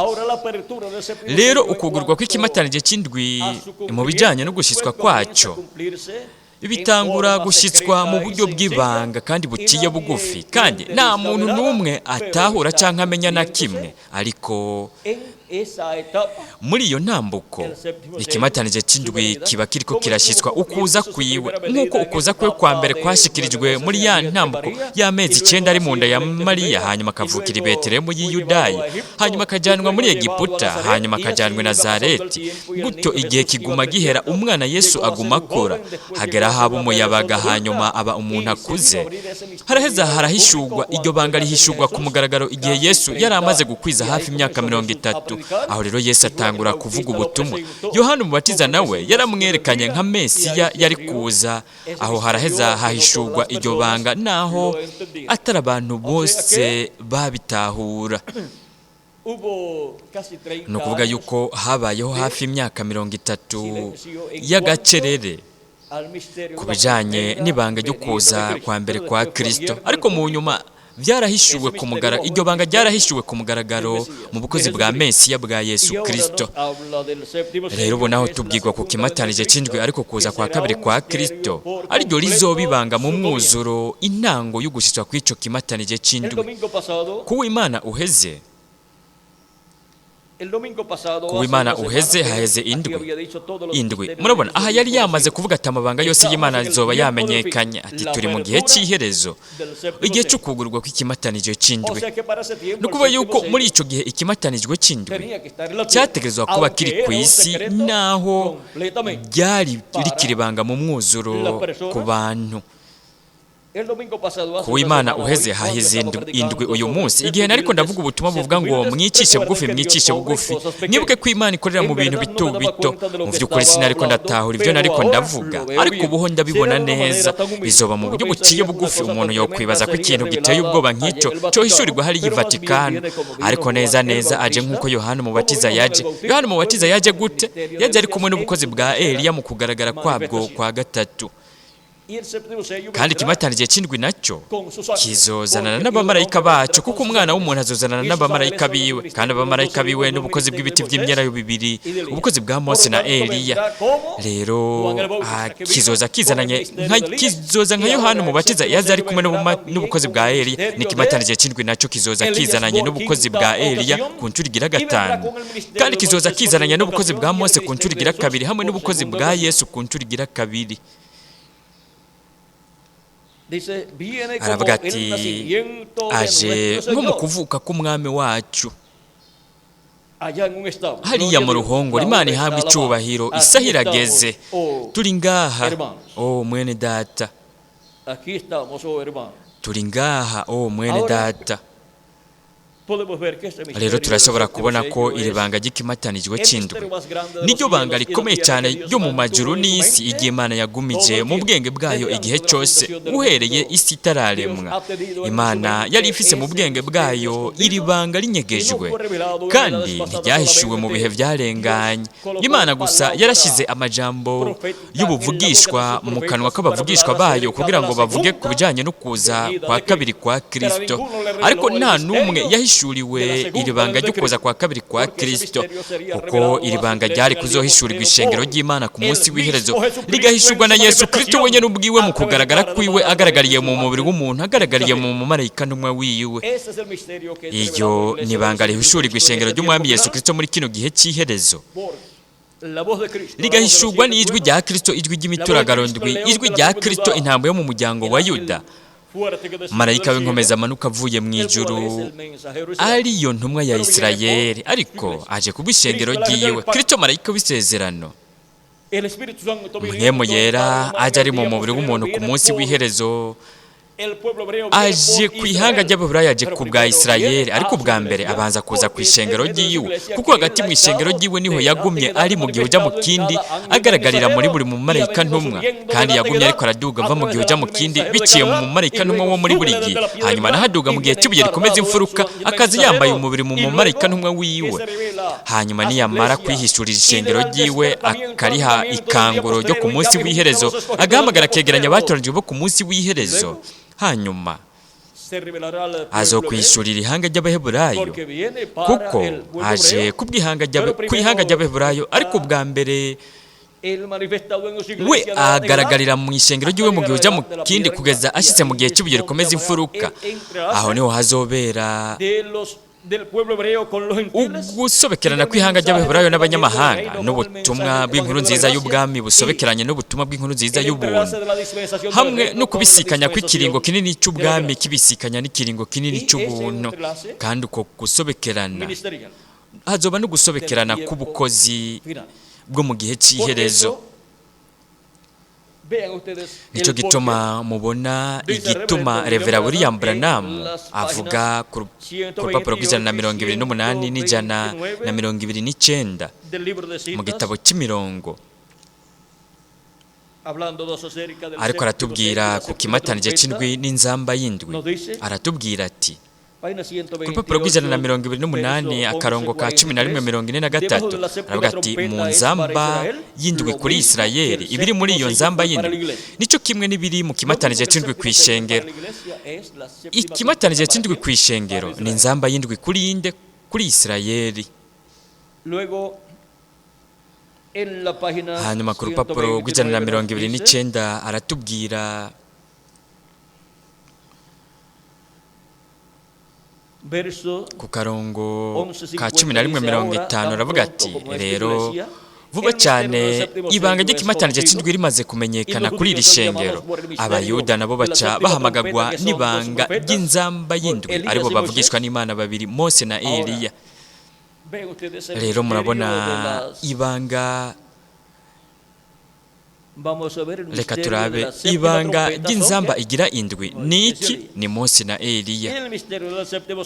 Rero ukugurwa kw'ikimatanije c'indwi mu bijanye no gushitswa kwaco bitangura gushitswa mu buryo bw'ibanga kandi buciye bugufi, kandi nta muntu n'umwe atahura canke amenya na kimwe. Ariko muri iyo ntambuko ikimatanije c'indwi kiba kiriko kirashitswa ukuza kwiwe, nk'uko ukuza kwe kwa mbere kwashikirijwe muri ya ntambuko y'amezi 9 ari mu nda ya Mariya, hanyuma akavukira i Betelehemu y'i Yudaya, hanyuma akajanwa muri Egiputa, hanyuma akajanwa i Nazareti. Gutyo igihe kiguma gihera, umwana Yesu aguma akura, hagera haba umuyabaga, hanyuma aba umuntu akuze. Haraheza harahishurwa, iryo banga rihishurwa ku mugaragaro igihe Yesu yari amaze gukwiza hafi imyaka 30. Aho rero Yesu atangura kuvuga ubutumwa. Yohana umubatiza nawe yaramwerekanye nka Mesiya yari kuza. Aho haraheza hahishurwa iryo banga, naho atari abantu bose babitahura. No kuvuga yuko habayeho hafi imyaka 30 y'agacerere ku bijanye n'ibanga ryo kuza kwa mbere kwa Kristo. Ariko mu nyuma byarahishuwe ku mugaragaro, iryo banga ryarahishuwe ku mugaragaro mu bukozi bwa Mesiya bwa Yesu Kristo. Rero ubu naho tubwirwa ku kimatanije c'indwi, ariko kuza kwa kabiri kwa Kristo ariryo rizobibanga mu mwuzuro, intango yo gushitswa kw'ico kimatanije c'indwi. Kuw'Imana uheze Kuw'Imana uheze haheze indwi. Murabona aha yari yamaze kuvuga ati amabanga yose y'Imana azoba yamenyekanye. Ati turi mu gihe cy'iherezo, igihe cyo kugurwa kw'ikimatanije c'indwi. No kuba yuko muri ico gihe ikimatanijwe c'indwi cyategerezwa kuba kiri ku isi, naho ryari rikiribanga mu mwuzuro ku bantu. Kuwa Imana uheze hahize indwi uyu munsi igihe nariko ndavuga ubutumwa buvuga ngo mwicishe bugufi nibuke ko Imana ikorera mu bintu bito bito. Mu vy'ukuri sinariko ndatahura ivyo nariko ndavuga, ariko ubuho ndabibona neza. Bizoba mu buryo buciye bugufi. Umuntu yokwibaza ko ikintu giteye ubwoba nk'icyo cohishurirwa hari y'Ivatikano, ariko neza aje nk'uko Yohana Umubatiza yaje. Yohana Umubatiza yaje gute? Yaje ari kumwe n'ubukozi bwa Eliya mu kugaragara kwabwo kwa gatatu. Kandi ikimatanije c'indwi nacyo kizozanana n'abamarayika bacu, kuko umwana w'umuntu azozanana n'abamarayika biwe, kandi abamarayika biwe n'ubukozi bw'ibiti vy'imyelayo bibiri, ubukozi bwa Mose na Eliya. Rero kizoza kizananye nka Yohana Umubatiza yaza ari kumwe n'ubukozi bwa Eliya. N'ikimatanije c'indwi nacyo kizoza kizananye n'ubukozi bwa Eliya ku ncuro igira gatanu, kandi kizoza kizananye n'ubukozi bwa Mose ku ncuro igira kabiri, hamwe n'ubukozi bwa Yesu ku ncuro igira kabiri. Aravuga ati aje nko mu kuvuka k'umwami wacu hariya mu ruhongore. Imana ihabwa icubahiro, isaha irageze. Turi ngaha mwene data, turi ngaha mwene data. Rero turashobora kubona ko iri banga ry'ikimatanijwe c'indwi niryo banga rikomeye cyane ryo mu majuru n'isi, igihe Imana yagumije mu bwenge bwayo igihe cyose uhereye isi itararemwa. Imana yari ifise mu bwenge bwayo iri banga rinyegejwe, kandi ntiryahishuwe mu bihe vyarenganye. Imana gusa yarashize amajambo y'ubuvugishwa mu kanwa k'abavugishwa bayo kugira ngo bavuge ku bijanye no kuza kwa kabiri kwa Kristo, ariko nta n'umwe yahishuriwe iri banga ryo kuza kwa kabiri kwa Kristo, kuko iri banga ryari kuzohishurirwa ishengero ry'Imana ku munsi w'iherezo, rigahishurwa na Yesu Kristo wenyene ubwiwe mu kugaragara kwiwe, agaragariye mu mubiri w'umuntu, agaragariye mu mumarayika ntumwa wiwe. Iyo ni banga rihishurirwa ishengero ry'Umwami Yesu Kristo muri kino gihe cy'iherezo, rigahishurwa n'ijwi rya Kristo, ijwi ry'imituragaro ndwi, ijwi rya Kristo intambo yo mu muryango wa Yuda. Marayika w'inkomeza amanuka avuye mu ijuru, ariyo ntumwa ya Isirayeli, ariko aje kubw'ishengero ryiwe. Kristo marayika w'isezerano, Mpwemu yera aje ari mu mubiri w'umuntu ku munsi w'iherezo, aje ku ihanga ry'Abaheburayo, aje ku bwa Isirayeli, ariko ubwa mbere abanza kuza ku ishengero ryiwe, kuko hagati mu ishengero ryiwe niho yagumye ari mu gihe uja mu kindi, agaragarira muri buri mumarayika ntumwa, kandi yagumye ariko araduga ava mu gihe uja mu kindi biciye mu mumarayika ntumwa wo muri buri gihe, hanyuma nahaduga mu gihe cy'ibuye rikomeza imfuruka, akazi yambaye umubiri mu mumarayika ntumwa wiwe. Hanyuma niyamara kwihishurira ishengero ryiwe, akariha ikanguro ryo ku munsi w'iherezo, agahamagara akegeranya abatoranijwe bo ku munsi w'iherezo. Hanyuma azokwishurira ihanga ry'Abaheburayo, kuko aje kw'ihanga ry'Abaheburayo, ariko ubwa mbere we agaragarira mu ishengero ryiwe mu gihe uja mu kindi, kugeza ashitse mu gihe cy'ibuye rikomeza imfuruka. Aho niho hazobera ugusobekerana kw'ihanga ry'Abaheburayo n'abanyamahanga, n'ubutumwa bw'inkuru nziza y'ubwami busobekeranye n'ubutumwa bw'inkuru nziza y'ubuntu, hamwe no kubisikanya kw'ikiringo kinini cy'ubwami kibisikanya n'ikiringo kinini cy'ubuntu. Kandi uko gusobekerana hazoba no gusobekerana k'ubukozi bwo mu gihe cy'iherezo. Nico gituma mubona igituma Revera William Branham avuga ku rupapuro rw'128 n'129 mu gitabo cy'imirongo, ariko aratubwira ku kimatanije c'indwi n'inzamba y'indwi. Aratubwira ati ku rupapuro rw'128 akarongo ka 11:43 aravuga ati mu nzamba y'indwi kuri Isirayeli, ibiri muri iyo nzamba y'indwi nico kimwe n'ibiri mu kimatanije c'indwi kw'ishengero. Ikimatanije c'indwi kw'ishengero ni nzamba y'indwi kuri inde? Kuri Isirayeli. Hanyuma ku rupapuro rw'129 aratubwira ku karongo ka 11:50 aravuga ati rero vuba cyane ibanga ry'ikimatanije c'indwi rimaze kumenyekana kuri iri shengero, Abayuda nabo baca bahamagagwa n'ibanga ry'inzamba y'indwi, aribo bavugishwa n'Imana babiri, Mose na Eliya. Rero murabona ibanga reka turabe ibanga ry'inzamba igira indwi ni iki? Ni Mose na Eliya.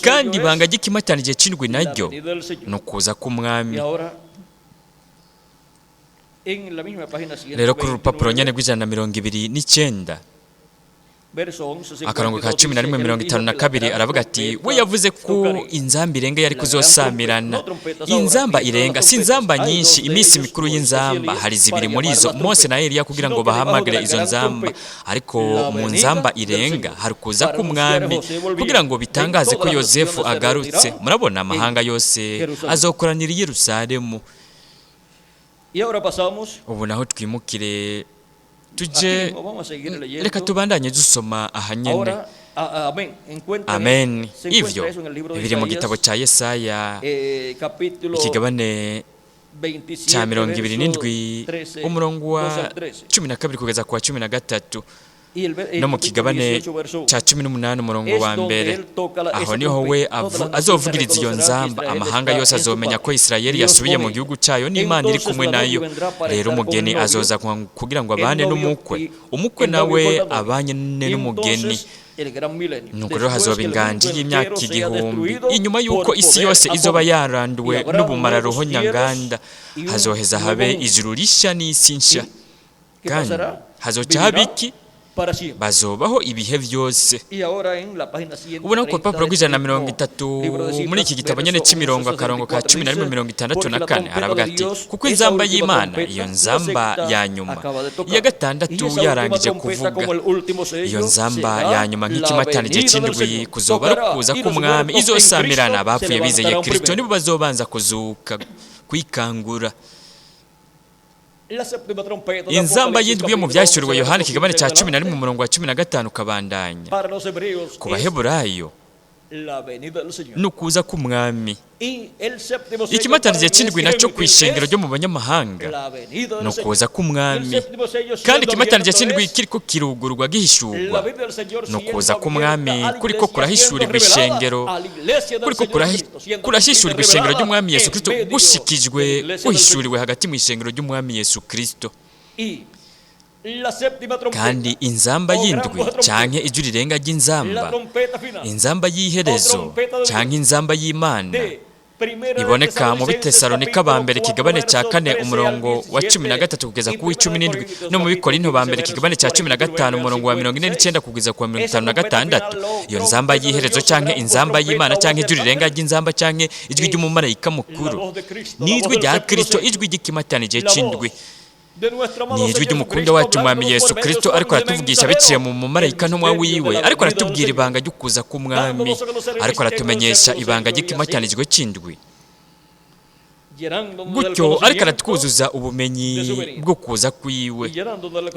Kandi ibanga ry'ikimatanije c'indwi naryo ni ukuza k'umwami. Rero kuri urupapuro nyene rw'129 akarongo ka 11:52 aravuga ati we yavuze ko inzamba irenga yari kuzosamirana. Inzamba irenga si inzamba nyinshi, iminsi mikuru y'inzamba hari zibiri muri izo Mose na Eliya kugira ngo bahamagare izo nzamba, ariko mu nzamba irenga hari kuza k'umwami kugira ngo bitangaze ko Yosefu agarutse. Murabona amahanga yose azokoranira i Yerusalemu. Ubu naho twimukire tuje, reka tubandanye dusoma ahanyene. Amen. Ivyo biri mu gitabo ca Yesaya ikigabane ca 27 umurongo wa 12 kugeza kwa 13, no mu kigabane ca 18 umurongo wa mbere. Aho niho we azovugiriza iyo nzamba, amahanga yose azomenya ko Isirayeli yasubiye mu gihugu cayo n'Imana iri kumwe nayo. Rero umugeni azoza kugira ngo abane n'umukwe, umukwe nawe abanye n'umugeni. Nuko rero hazoba inganji y'imyaka 1000 inyuma y'uko isi yose izoba yaranduwe n'ubumara roho nyanganda. Hazoheza habe ijuru rishya n'isi nsha, kandi hazoca habiki bazobaho ibihe byose. Ubona ko urupapuro rw'130 muri iki gitabo nyene c'imirongo akarongo ka 11:64 haravuga ati kuko inzamba y'Imana, iyo nzamba ya nyuma ya gatandatu yarangije kuvuga. Iyo nzamba ya nyuma nk'ikimatanije c'indwi kuzoba rukuza k'umwami izosamirana. Abapfuye bizeye Kristo nibo bazobanza kuzuka kwikangura. Inzamba y'indwi yo mu byashyuriwe Yohana ikigabane ca 11 umurongo wa 15 kabandanya. Ku Baheburayo nukuza k'umwami. Ikimatanije c'indwi naco kw'Ishengero ryo mu banyamahanga nukuza k'umwami, kandi ikimatanije c'indwi kiriko kirugurwa gihishurwa nukuza k'umwami kuriko kurahishurirwa Ishengero, kuriko kurahishurirwa Ishengero ry'Umwami Yesu Kristo, gushikijwe guhishuriwe hagati mu Ishengero ry'Umwami Yesu Kristo. Kandi inzamba y'indwi canke ijwi rirenga ry'inzamba, inzamba y'iherezo canke inzamba y'Imana iboneka mu Bitesalonika ba mbere ikigabane ca 4 umurongo wa 13 kugeza ku 17, no mu Bikorinto ba mbere ikigabane ca 15 umurongo wa 49 kugeza ku 56. Iyo nzamba y'iherezo canke inzamba y'Imana canke ijwi rirenga ry'inzamba canke ijwi ry'umumarayika mukuru ni ijwi rya Kristo, ijwi ry'ikimatanije c'indwi. Ni ijwi ry'umukunda wacu Umwami Yesu Kristo, ariko aratuvugisha biciye mu mumarayika ntumwa wiwe, ariko aratubwira ibanga ry'ukuza k'umwami, ariko aratumenyesha ibanga ry'ikimatanijwe c'indwi. Gutyo ariko aratwuzuza ubumenyi bwo kuza kwiwe,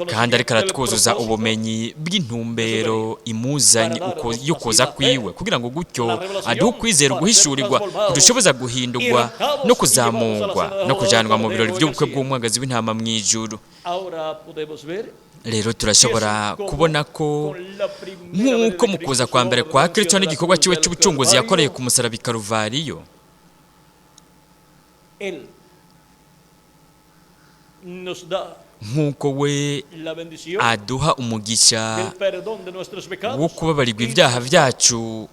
kandi ariko aratwuzuza ubumenyi bw'intumbero imuzanye yo kuza kwiwe, kugira ngo gutyo aduhe ukwizera guhishurirwa kudushoboza guhindurwa no kuzamurwa no kujanwa mu birori by'ubukwe bw'umwagazi w'intama mu ijuru. Rero turashobora kubona ko nk'uko mu kuza kwa mbere kwa Kristo n'igikorwa ciwe cy'ubucunguzi yakoreye ku musaraba i Karuvariyo, nk'uko we aduha umugisha wo kubabarirwa ibyaha byacu,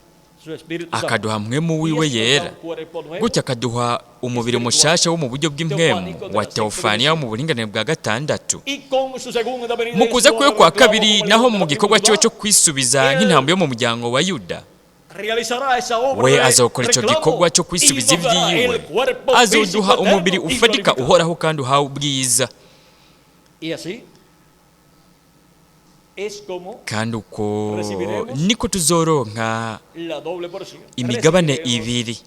akaduha Mpwemu wiwe yera, gutya akaduha umubiri mushasha wo mu buryo bw'impwemu wa teofaniya wo mu buringanire bwa gatandatu. Mu kuza kwe kwa kabiri naho mu gikorwa cyo kwisubiza nk'intambo yo mu muryango wa Yuda, we azokora icyo gikorwa cyo kwisubiza ibyiwe, azoduha umubiri ufatika uhoraho kandi uhawe ubwiza. Kandi uko niko tuzoronka imigabane ibiri.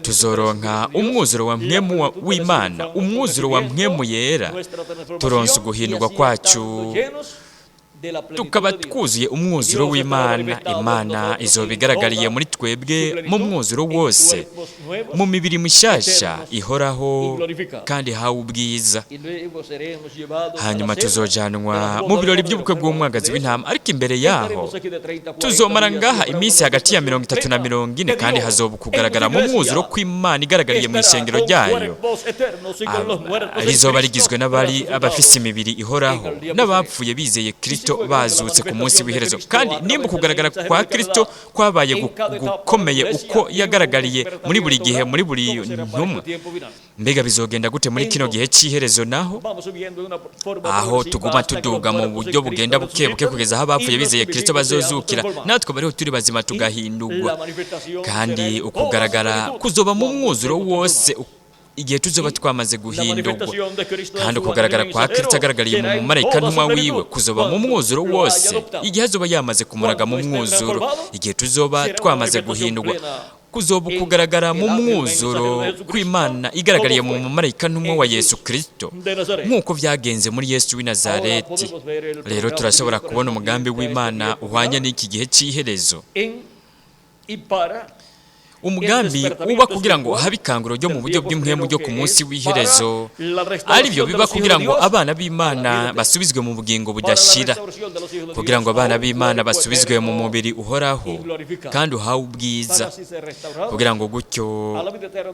Tuzoronka umwuzuro wa Mpwemu w'Imana, umwuzuro wa Mpwemu yera, turonse uguhindurwa kwacu tukaba twuzuye umwuzuro w'Imana. Imana izoba igaragariye muri twebwe mu mwuzuro wose, mu mibiri mishasha ihoraho kandi hawe ubwiza. Hanyuma tuzojanwa mu birori by'ubukwe bw'umwagazi w'intama, ariko imbere yaho tuzomara ngaha iminsi hagati ya 30 na 40, kandi hazoba kugaragara mu mwuzuro kw'Imana igaragariye mu ishengero ryayo, rizoba rigizwe n'abari abafise imibiri ihoraho n'abapfuye bizeye Kristo bazutse ku munsi w'iherezo. Kandi nimba kugaragara kwa Kristo kwabaye gukomeye uko yagaragariye muri buri gihe, muri buri ntumwa, mbega bizogenda gute muri kino gihe cy'iherezo naho, aho tuguma tuduga mu buryo bugenda bukebuke kugeza aho abapfuye bizeye Kristo bazozukira, natwe bariho turi bazima tugahindurwa. Kandi ukugaragara kuzoba mu mwuzuro wose igihe tuzoba twamaze guhindurwa. Kandi ukugaragara kwa Kristo agaragariye mu mumarayika ntumwa wiwe kuzoba mu mwuzuro wose igihe azoba yamaze kumuraga mu mwuzuro. Igihe tuzoba twamaze guhindurwa kuzoba kugaragara mu mwuzuro kw'Imana igaragariye mu mumarayika ntumwa wa Yesu Kristo, nk'uko byagenze muri Yesu w'i Nazareti. Rero turashobora kubona umugambi w'Imana uhwanye n'iki gihe cy'iherezo. Umugambi uba kugira ngo habe ikanguro ryo mu buryo bw'impwemu ryo ku munsi w'iherezo, ari byo biba kugira ngo abana b'Imana basubizwe mu bugingo budashira, kugira ngo abana b'Imana basubizwe mu mubiri uhoraho kandi uhawe ubwiza, kugira ngo gutyo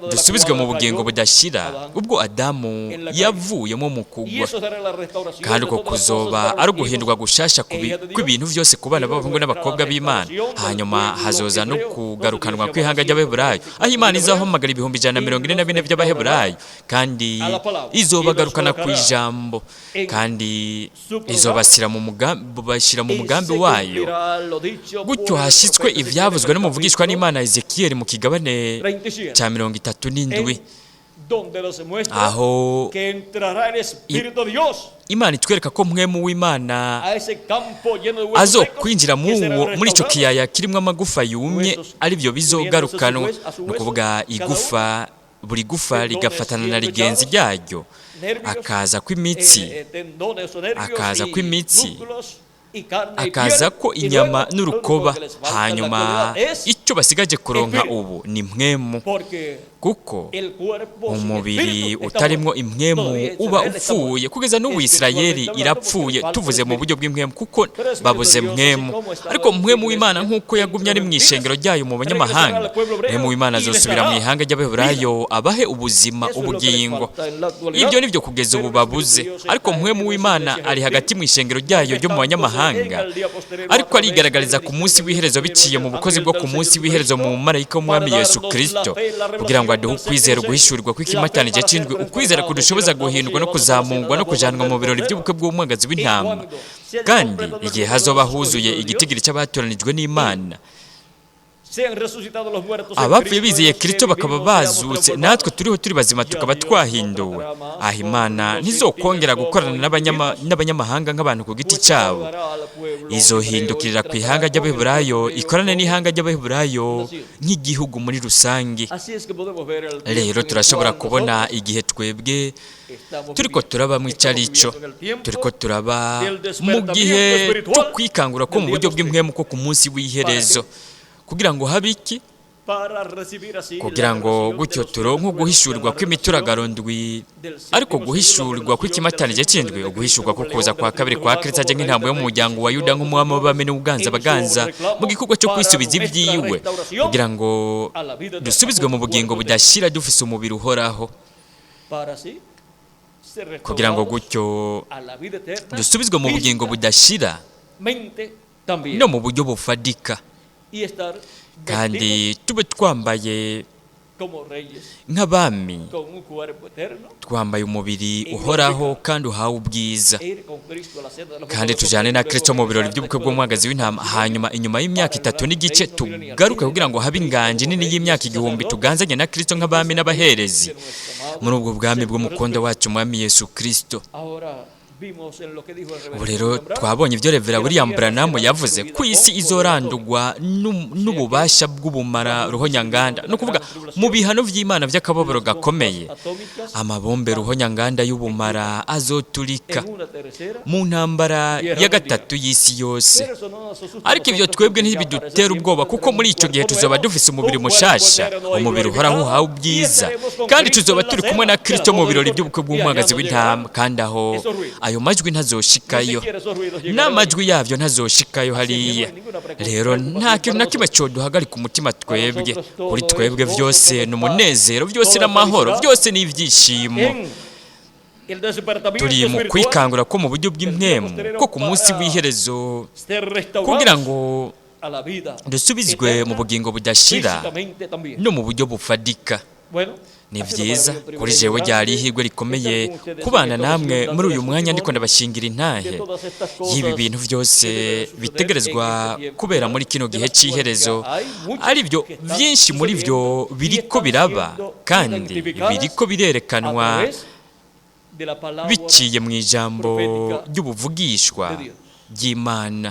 dusubizwe mu bugingo budashira ubwo Adamu yavuyemo mu kugwa. Kandi uko kuzoba ari uguhindurwa gushasha kw'ibintu byose ku bana b'abahungu n'abakobwa b'Imana. Hanyuma hazoza no kugarukanwa kw'ihanga ry'Abaheburayo, aho Imana izahamagara 144 by'Abaheburayo, kandi izobagarukana ku ijambo, kandi izobashyira mu mugambi wayo. Gutyo hashyitswe ibyavuzwe n'umuvugishwa n'Imana Ezekiyeli mu kigabane cya 37, aho Imana itwereka ko mpwemu w'Imana azo kwinjira muri icyo kiyaya kirimo amagufa yumye, ari byo bizogarukanwa. Ni ukuvuga igufa, buri gufa rigafatana na rigenzi ryaryo, akaza kw'imitsi, akaza ko inyama n'urukoba. Hanyuma icyo basigaje kuronka ubu ni mpwemu, kuko umubiri utarimwo impwemu uba upfuye. Kugeza n'ubu Isirayeli irapfuye, tuvuze mu buryo bw'impwemu, kuko babuze mpwemu. Ariko mpwemu w'Imana nk'uko yagumye ari mu ishengero ryayo mu banyamahanga, mpwemu w'Imana azosubira mu ihanga ry'Abaheburayo abahe ubuzima, ubugingo. Ibyo nibyo kugeza ubu babuze. Ariko mpwemu w'Imana ari hagati mu ishengero ryayo ryo mu banyamahanga, ariko arigaragariza ku munsi w'iherezo biciye mu bukozi bwo ku munsi w'iherezo mu mumarayika w'Umwami Yesu Kristo, kugira ngo aduhe ukwizera guhishurirwa kw'ikimatanije cy'indwi, ukwizera kudushoboza guhindurwa no kuzamurwa no kujanwa mu birori by'ubukwe bw'umwagazi w'intama. Kandi igihe hazoba huzuye igitigiri cy'abatoranijwe n'Imana, abapfuye bizeye Kristo bakaba bazutse, natwe turiho turi bazima tukaba twahinduwe. Aho Imana ntizokongera gukorana n'abanyamahanga nk'abantu ku giti cyabo, izohindukirira ku ihanga ry'Abaheburayo, ikorane n'ihanga ry'Abaheburayo nk'igihugu muri rusange. Rero turashobora kubona igihe twebwe turiko turaba mu icarico, turiko turaba mu gihe tukwikangura ko mu buryo bw'impwemu ko ku munsi w'iherezo, kugira ngo habe iki? Kugira ngo gutyo turonke guhishurirwa kw'imituragaro ndwi, ariko guhishurirwa kw'ikimatanije cy'indwi, uguhishurwa ko kuza kwa kabiri kwa Kristo aje nk'intambo yo mu muryango wa Yuda, nk'umwami w'abami n'ubuganza baganza, mu gikorwa cyo kwisubiza ibyiwe, kugira ngo dusubizwe mu bugingo budashira dufise umubiri uhoraho, kugira ngo gutyo dusubizwe mu bugingo budashira no mu buryo bufadika, kandi tube twambaye nk'abami, twambaye umubiri uhoraho kandi uhawe ubwiza, kandi tujyane na Kristo mu birori by'ubukwe bw'umwagazi w'intama. Hanyuma inyuma y'imyaka 3 n'igice tugaruke kugira ngo habe inganji nini y'imyaka 1000 tuganzanye na Kristo nk'abami n'abaherezi muri ubwo bwami bw'umukondo wacu Umwami Yesu Kristo. ubu rero twabonye ibyo Revera William Branham yavuze ku isi izorandurwa n'ububasha bw'ubumara ruhonyanganda, no kuvuga mu bihano by'Imana by'akababaro gakomeye. Amabombe ruhonyanganda y'ubumara azoturika mu ntambara ya gatatu y'isi yose. Ariko ibyo twebwe ntibidutera ubwoba, kuko muri icyo gihe tuzoba dufise umubiri mushasha, umubiri uhoraho uhawe ubwiza, kandi tuzoba turi kumwe na Kristo mu birori by'ubukwe bw'umwagazi w'intama, kandi aho ayo majwi ntazoshikayo, n'amajwi yavyo ntazoshikayo hariya. Rero nta kintu na kimwe coduhagarika umutima twebwe. Kuri twebwe vyose n'umunezero, byose n'amahoro, byose n'ivyishimo. Turi mu kwikangura ko mu buryo bw'impwemu ko ku munsi w'iherezo, kugira ngo dusubizwe mu bugingo budashira no mu buryo bufadika. Ni vyiza kuri jewe ryari ihirwe rikomeye kubana namwe muri uyu mwanya, ndiko ndabashingira intahe y'ibi bintu byose bitegerezwa kubera muri kino gihe cy'iherezo. Ari byo byinshi muri byo biriko biraba, kandi biriko birerekanwa biciye mu ijambo ry'ubuvugishwa ry'Imana.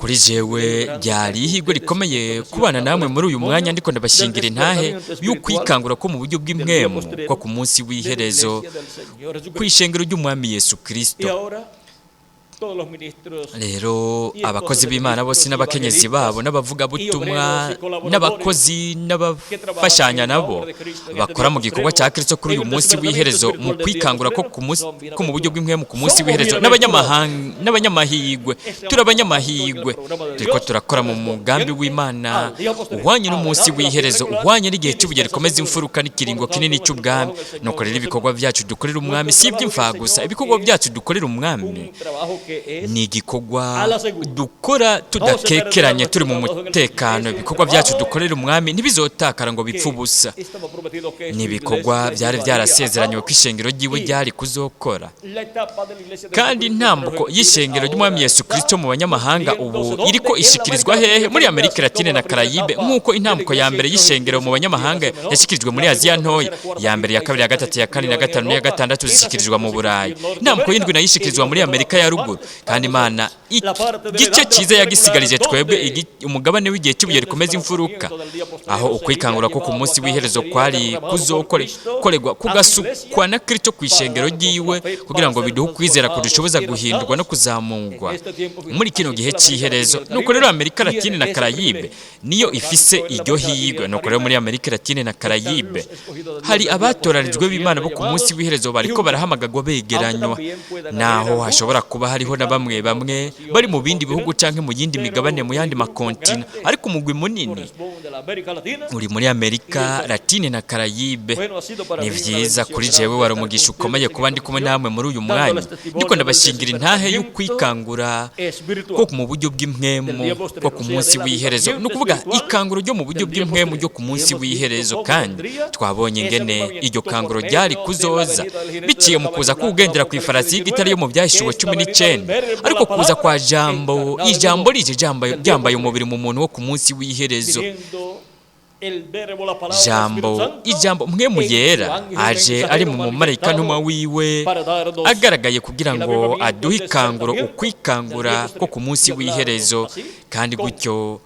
Kuri jewe ryari ihirwe rikomeye kubana namwe muri uyu mwanya, ndiko ndabashingira intahe y'ukwikangura ko mu buryo bw'impwemu ko ku munsi w'iherezo kw'Ishengero ry'Umwami Yesu Kristo. Rero abakozi b'Imana bose n'abakenyezi babo, n'abavuga butumwa, n'abakozi n'abafashanya nabo bakora mu gikorwa cya Kristo kuri uyu munsi w'iherezo, mu kwikangura ko mu buryo bw'impwemu ku munsi w'iherezo, n'abanyamahigwe, turabanyamahigwe, turiko turakora mu mugambi w'Imana uhwanye n'umunsi w'iherezo, uhwanye n'igihe cy'ubugihe rikomeza imfuruka n'ikiringo kinini cy'ubwami. Nuko rero ibikorwa byacu dukorera Umwami si iby'imfa gusa, ibikorwa byacu dukorera Umwami ni igikorwa dukora tudakekeranye, turi mu mutekano. Ibikorwa byacu dukorera Umwami ntibizotakara ngo bipfe ubusa. Ni ibikorwa byari byarasezeranywe ko ishengero ry'iwe ryari kuzokora, kandi intambuko y'ishengero ry'Umwami Yesu Kristo mu banyamahanga ubu iriko ishikirizwa hehe? Muri Amerika Latine na Karayibe, nk'uko intambuko ya mbere y'ishengero mu banyamahanga yashikirijwe muri Aziya ntoya, ya mbere, ya kabiri, ya gatatu, ya kane, ya gatanu n'iya gatandatu zishikirizwa mu Burayi. Intambuko y'indwi nayo ishikirizwa muri Amerika ya ruguru. Kandi Imana igice cyiza yagisigarije twebwe umugabane w'igihe cy'ubugihe rikomeza imfuruka, aho ukwikangura ko ku munsi w'iherezo kwari kuzokorerwa kugasukwa na Kristo ku ishengero ry'iwe, kugira ngo biduhe ukwizera kudushoboza guhindurwa no kuzamurwa muri kino gihe cy'iherezo. Nuko rero Amerika Latine na Karayibe niyo ifise iryo higwe. Nuko rero muri Amerika Latine na Karayibe hari abatoranijwe b'Imana bo ku munsi w'iherezo bariko barahamagagwa begeranywa, naho hashobora kuba hariho na bamwe bari mu bindi bihugu canke mu yindi migabane, mu yandi makontina, ariko umugwi munini uri muri Amerika Latine na Karayibe. Ni vyiza kuri jewe, wari umugisha ukomeye kuba ndi kumwe namwe muri uyu mwanya, ndiko ndabashingira intahe y'ukwikangura ko mu buryo bw'impwemu ko ku munsi w'iherezo, no kuvuga ikanguro ryo mu buryo bw'impwemu ryo ku munsi w'iherezo. Kandi twabonye ingene iryo kanguro ryari kuzoza biciye mu kuza kugendera ku ifarasi y'igitare yo mu Byahishuwe 19, ariko kuza kwa ijambo rije ryambaye umubiri mu muntu wo ku munsi w'iherezo. Ijambo mpwemu yera aje ari mu mumarayika ntumwa wiwe, agaragaye kugira ngo aduhe ikanguro, ukwikangura ko ku munsi w'iherezo. Kandi gutyo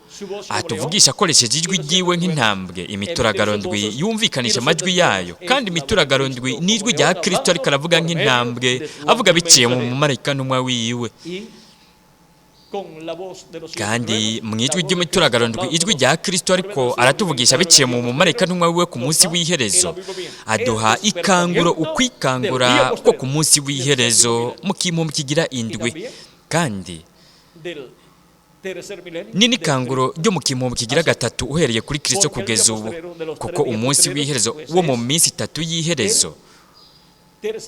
atuvugisha akoresheje ijwi ryiwe nk'intambwe, imituragaro ndwi yumvikanisha amajwi yayo, kandi imituragaro ndwi ni ijwi rya Kristo ariko aravuga nk'intambwe, avuga biciye mu mumarayika ntumwa wiwe. Kandi mu ijwi ry'imituragaro ndwi, ijwi rya Kristo ariko aratuvugisha biciye mu mumarayika ntumwa wiwe ku munsi w'iherezo, aduha ikanguro, ukwikangura ko ku munsi w'iherezo mu kimpumbu kigira indwi. Kandi ni n'ikanguro ryo mu kimpumbu kigira gatatu uhereye kuri Kristo kugeza ubu, kuko umunsi w'iherezo wo mu minsi itatu y'iherezo,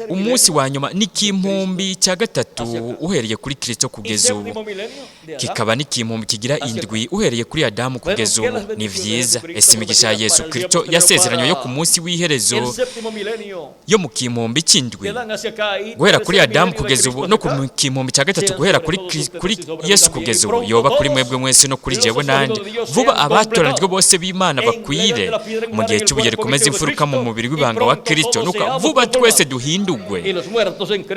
umunsi wa nyuma ni kimpumbi cya gatatu uhereye kuri Kristo kugeza ubu, kikaba n'ikimpumbi kigira indwi uhereye kuri Adamu kugeza ubu. Ni vyiza. Ese imigisha ya Yesu Kristo yasezeranywe yo ku munsi w'iherezo yo mu kimpumbi cy'indwi guhera kuri Adamu kugeza ubu, no ku kimpumbi cya gatatu guhera kuri Yesu kugeza ubu, yoba kuri mwebwe mwese no kuri jewe nandi. Vuba abatoranijwe bose b'Imana bakwire mu gihe cy'ubugihe rikomeza imfuruka mu mubiri w'ibanga wa Kristo. Nuko vuba twese buhindugwe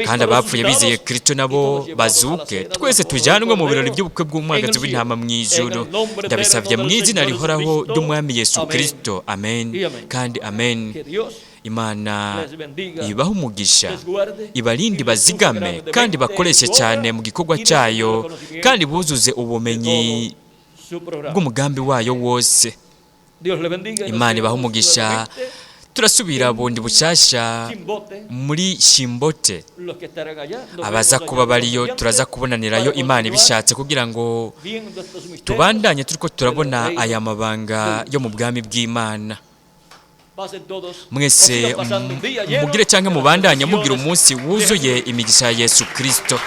kandi abapfuye bizeye Kristo nabo bazuke twese tujanwe mu birori by'ubukwe bw'umwagazi w'intama mu ijuru. Ndabisabye mu izina rihoraho ry'Umwami Yesu Kristo, amen kandi amen. Imana ibaha umugisha, ibarinde bazigame kandi bakoreshe cyane mu gikorwa cyayo kandi buzuze ubumenyi bw'umugambi wayo wose. Imana ibaha umugisha. Turasubira bundi bushasha muri Shimbote. Abaza kuba bariyo turaza kubonanirayo Imana ibishatse kugira ngo tubandanye turiko turabona aya mabanga yo mu bwami bw'Imana. Mwese mugire cyangwa mubandanye mugira umunsi wuzuye imigisha ya Yesu Kristo.